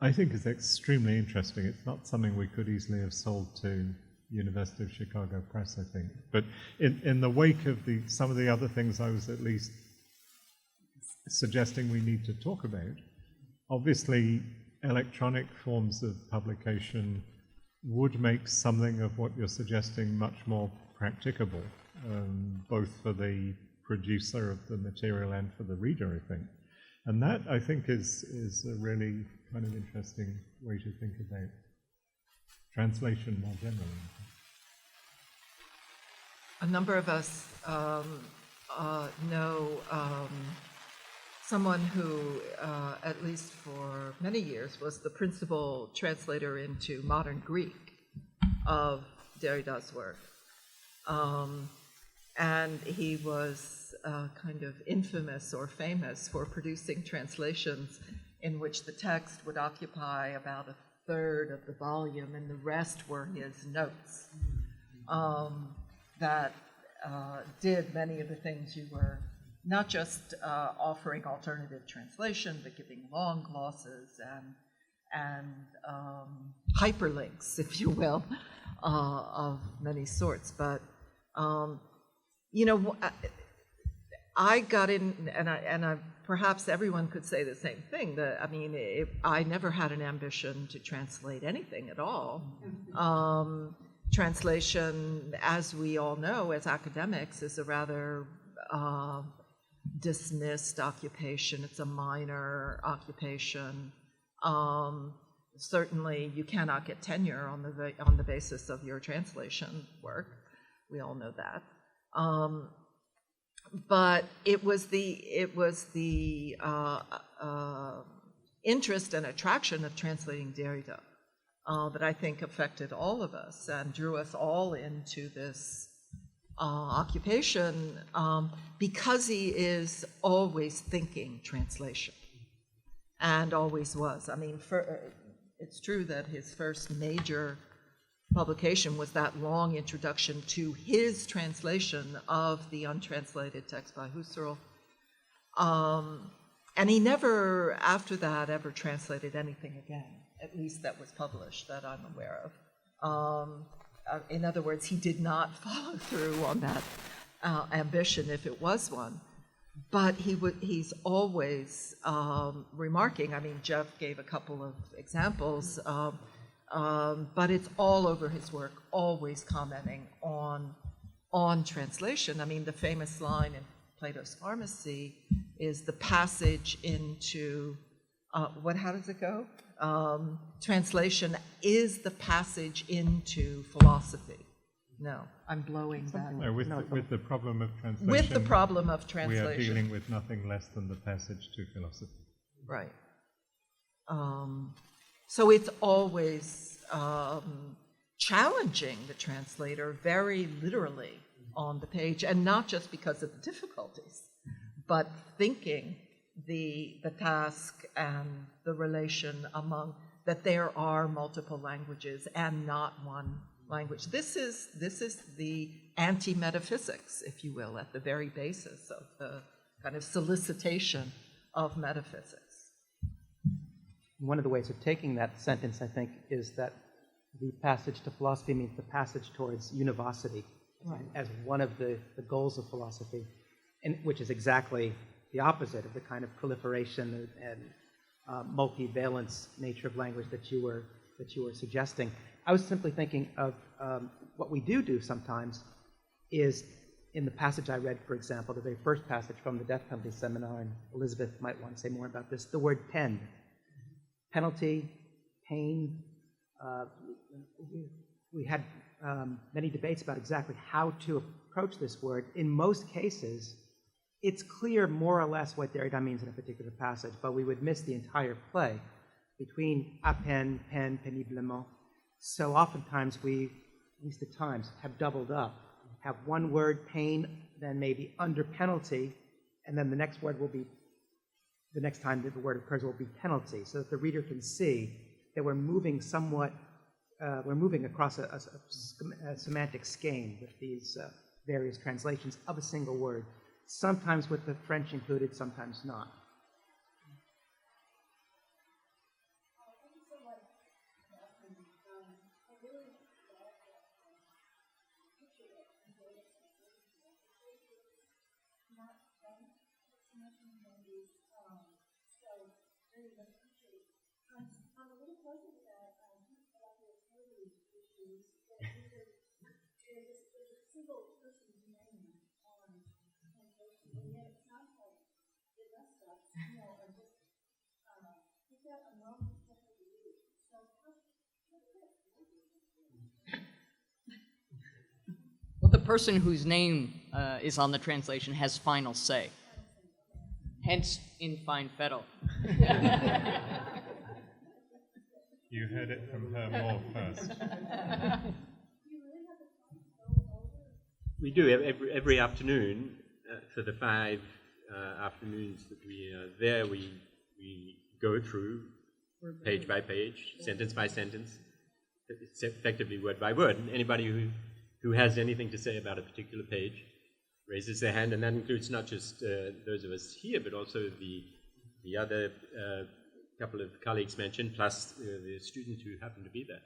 I think is extremely interesting. It's not something we could easily have sold to University of Chicago Press, I think. But in the wake of some of the other things I was at least suggesting we need to talk about, obviously electronic forms of publication would make something of what you're suggesting much more practicable, both for the producer of the material and for the reader, I think. And that, I think, is a really kind of interesting way to think about translation more generally. A number of us know someone who, at least for many years, was the principal translator into modern Greek of Derrida's work. And he was kind of infamous or famous for producing translations in which the text would occupy about a third of the volume and the rest were his notes that did many of the things you were not just offering alternative translation, but giving long glosses and hyperlinks, if you will, of many sorts. But I got in, and perhaps everyone could say the same thing. I never had an ambition to translate anything at all. Translation, as we all know, as academics, is a rather dismissed occupation. It's a minor occupation. Certainly, you cannot get tenure on the basis of your translation work. We all know that. But it was the interest and attraction of translating Derrida that I think affected all of us and drew us all into this occupation, because he is always thinking translation, and always was. I mean, it's true that his first major publication was that long introduction to his translation of the untranslated text by Husserl. And he never, after that, ever translated anything again, at least that was published, that I'm aware of. In other words, he did not follow through on that ambition, if it was one. But he's always remarking. I mean, Jeff gave a couple of examples, but it's all over his work, always commenting on translation. I mean, the famous line in Plato's Pharmacy is the passage into, how does it go? Translation is the passage into philosophy. No, I'm blowing that. No, with the problem of translation. With the problem of translation. We are dealing with nothing less than the passage to philosophy. Right. So it's always challenging the translator very literally on the page, and not just because of the difficulties, but thinking the task and the relation among, that there are multiple languages and not one language. This is the anti-metaphysics, if you will, at the very basis of the kind of solicitation of metaphysics. One of the ways of taking that sentence, I think, is that the passage to philosophy means the passage towards univocity, right, as one of the goals of philosophy, and which is exactly the opposite of the kind of proliferation and multivalence nature of language that you were suggesting. I was simply thinking of what we do sometimes is, in the passage I read, for example, the very first passage from the death penalty seminar, and Elizabeth might want to say more about this, the word pen. Penalty, pain. We had many debates about exactly how to approach this word. In most cases, it's clear more or less what Derrida means in a particular passage, but we would miss the entire play between à peine, peine, péniblement. So oftentimes we, at least at times, have doubled up. Have one word, pain, then maybe under penalty, and then the next word will be, the next time that the word occurs will be penalty, so that the reader can see that we're moving somewhat, we're moving across a semantic skein with these various translations of a single word, sometimes with the French included, sometimes not. Well, the person whose name is on the translation has final say. Hence, in fine fettle. You heard it from her more first. We do every afternoon for the 5 afternoons that we are there. We go through page by page, sentence by sentence, it's effectively word by word. And anybody who has anything to say about a particular page raises their hand, and that includes not just those of us here, but also the other couple of colleagues mentioned, plus the students who happen to be there.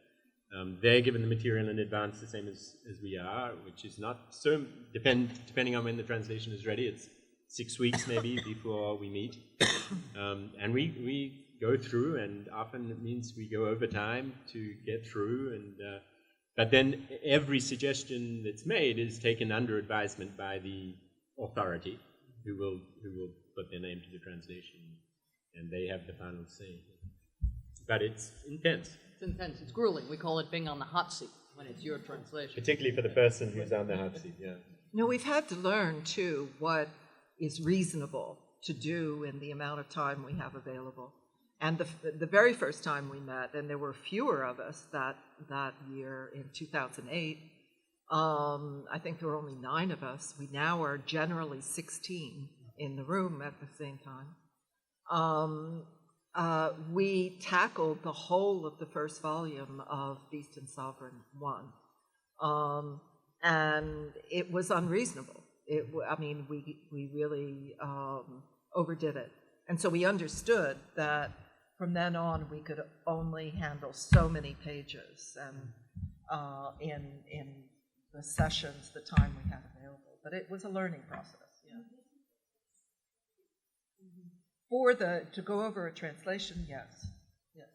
They're given the material in advance the same as we are, which is not so, depending on when the translation is ready, it's 6 weeks maybe before we meet. And we go through, and often it means we go over time to get through, and but then every suggestion that's made is taken under advisement by the authority, who will put their name to the translation, and they have the final say. But it's intense, It's intense. It's grueling. We call it being on the hot seat when it's your translation. particularly for the person who's on the hot seat. Yeah. No, we've had to learn, too, what is reasonable to do in the amount of time we have available. And the very first time we met, and there were fewer of us that year in 2008, I think there were only 9 of us. We now are generally 16 in the room at the same time. We tackled the whole of the first volume of Beast and Sovereign 1. And it was unreasonable. We really overdid it. And so we understood that from then on we could only handle so many pages and in the sessions, the time we had available. But it was a learning process, yeah. To go over a translation, yes. Yes.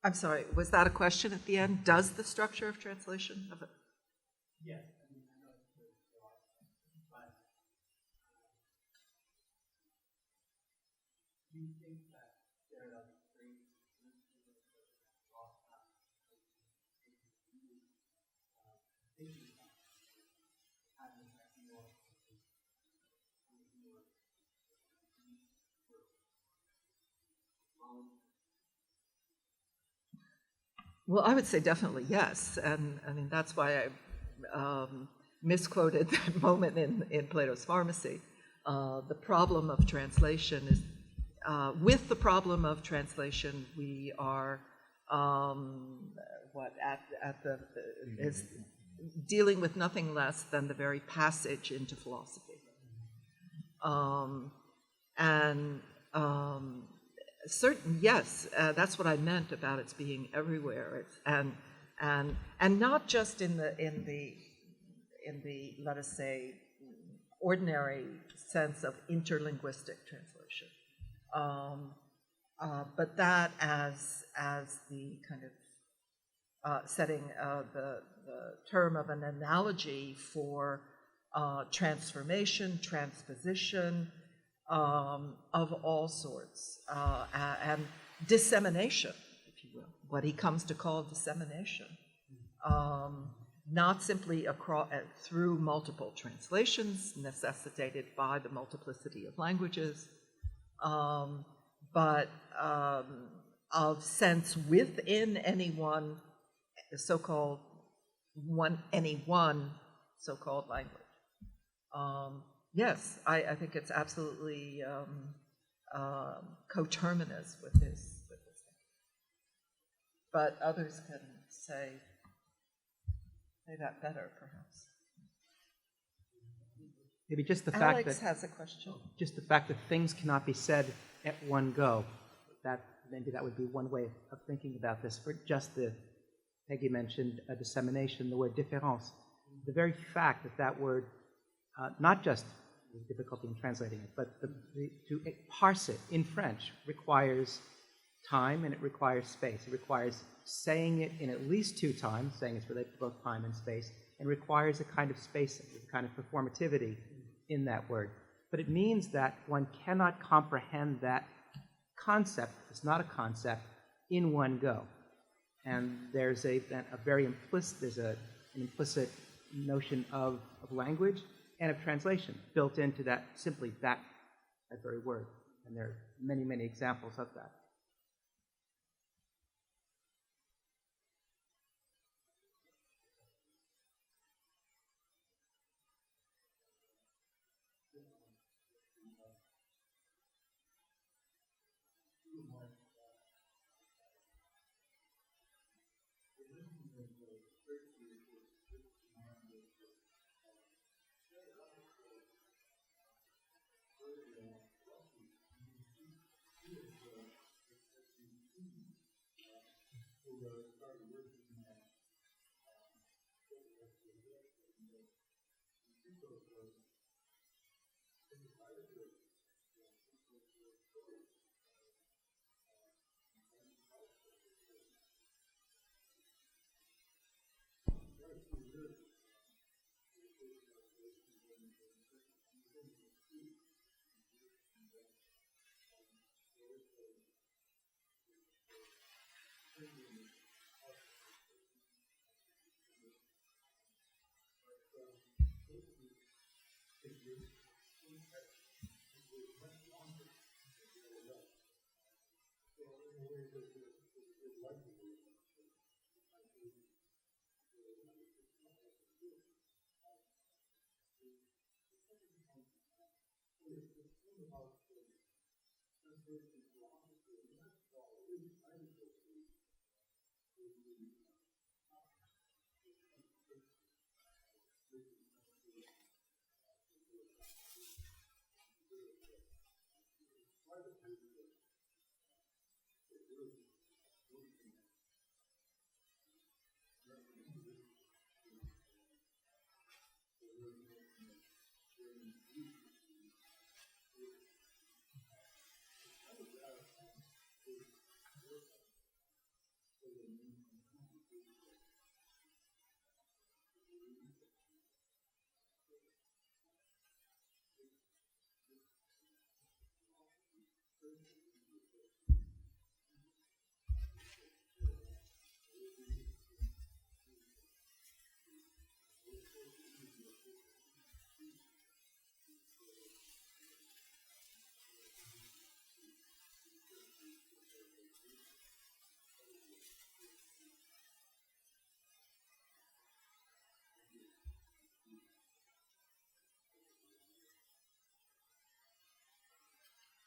I'm sorry, was that a question at the end? Does the structure of translation of it? Yes. Do you think that Derrida's great Well, I would say definitely yes, and I mean that's why I misquoted that moment in Plato's Pharmacy. The problem of translation is, with the problem of translation, we are is dealing with nothing less than the very passage into philosophy, yes, that's what I meant about its being everywhere. And not just in the let us say ordinary sense of interlinguistic translation, but that as the kind of setting the term of an analogy for transformation, transposition, of all sorts, and dissemination, if you will, what he comes to call dissemination, not simply through multiple translations necessitated by the multiplicity of languages, but of sense within any one so-called so-called language. Yes, I think it's absolutely coterminous with his thinking. But others can say that better, perhaps. Maybe just the fact that Alex has a question. Just the fact that things cannot be said at one go. Maybe that would be one way of thinking about this. For just Peggy mentioned dissemination, the word différence. The very fact that word, not just the difficulty in translating it, but to parse it in French requires time and it requires space. It requires saying it in at least 2 times, saying it's related to both time and space, and requires a kind of spacing, a kind of performativity in that word. but it means that one cannot comprehend that concept, it's not a concept, in one go. And there's an implicit notion of language and of translation built into that, simply that very word. And there are many, many examples of that.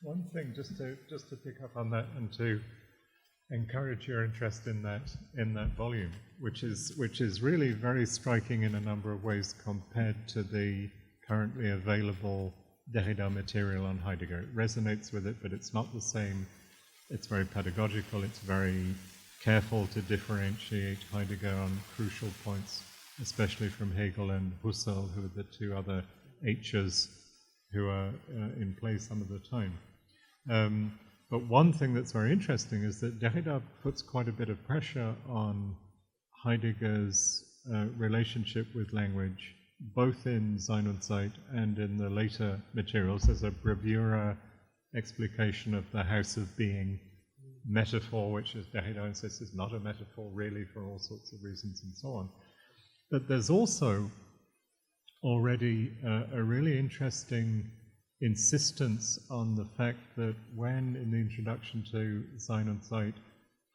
One thing, just to pick up on that and to encourage your interest in that volume, which is really very striking in a number of ways compared to the currently available Derrida material on Heidegger. It resonates with it, but it's not the same. It's very pedagogical. It's very careful to differentiate Heidegger on crucial points, especially from Hegel and Husserl, who are the two other H's who are in play some of the time. But one thing that's very interesting is that Derrida puts quite a bit of pressure on Heidegger's relationship with language, both in Sein und Zeit and in the later materials. There's a bravura explication of the house of being metaphor, which, as Derrida insists, is not a metaphor really for all sorts of reasons and so on. But there's also already a really interesting insistence on the fact that when, in the introduction to Sein und Zeit,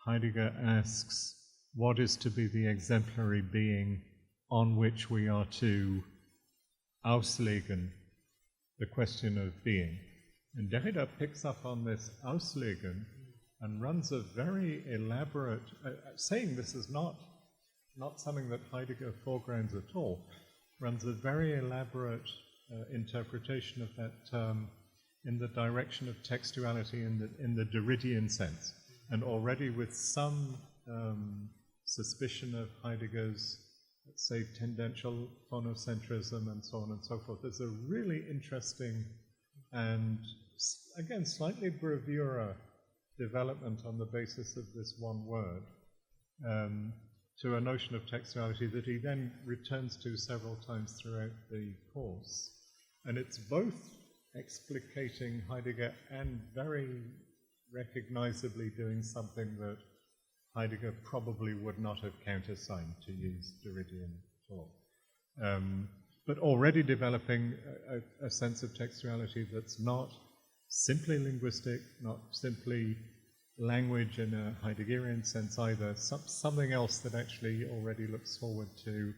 Heidegger asks what is to be the exemplary being on which we are to auslegen, the question of being. And Derrida picks up on this auslegen and runs a very elaborate, saying this is not something that Heidegger foregrounds at all, runs a very elaborate interpretation of that term in the direction of textuality in the Derridian sense, and already with some suspicion of Heidegger's, let's say, tendential phonocentrism and so on and so forth. There's a really interesting and, again, slightly bravura development on the basis of this one word to a notion of textuality that he then returns to several times throughout the course. And it's both explicating Heidegger and very recognizably doing something that Heidegger probably would not have countersigned, to use Derridian talk. But already developing a sense of textuality that's not simply linguistic, not simply language in a Heideggerian sense either, something else that actually already looks forward to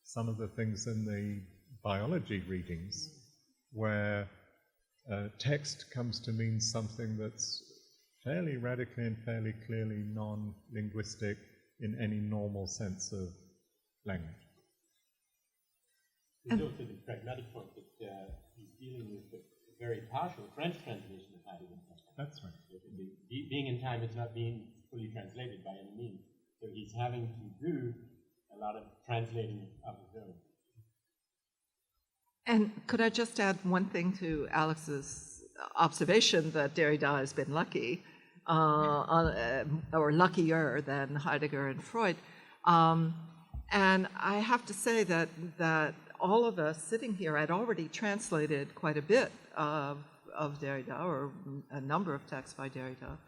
some of the things in the biology readings, where text comes to mean something that's fairly radically and fairly clearly non-linguistic in any normal sense of language. There's also the pragmatic point that he's dealing with a very partial French translation of Heidegger. That's right. Being in time, it's not being fully translated by any means. So he's having to do a lot of translating of his own. And could I just add one thing to Alex's observation that Derrida has been lucky, or luckier than Heidegger and Freud. And I have to say that all of us sitting here had already translated quite a bit of Derrida, or a number of texts by Derrida.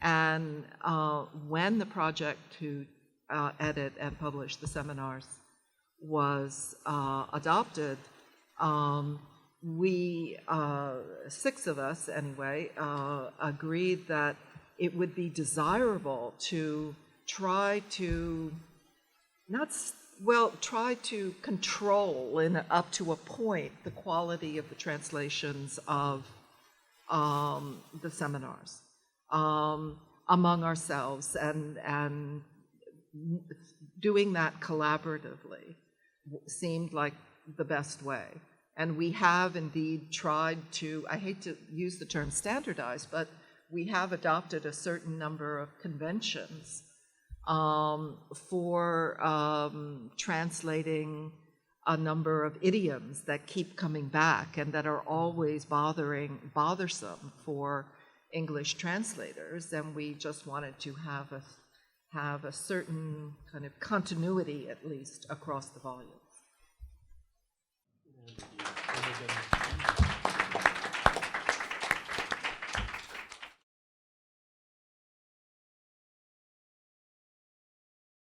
And when the project to edit and publish the seminars was adopted, we, 6 of us anyway, agreed that it would be desirable to try to try to control up to a point the quality of the translations of the seminars among ourselves, and doing that collaboratively seemed like the best way. And we have indeed tried to, I hate to use the term standardize, but we have adopted a certain number of conventions for translating a number of idioms that keep coming back and that are always bothersome for English translators, and we just wanted to have a certain kind of continuity, at least, across the volume.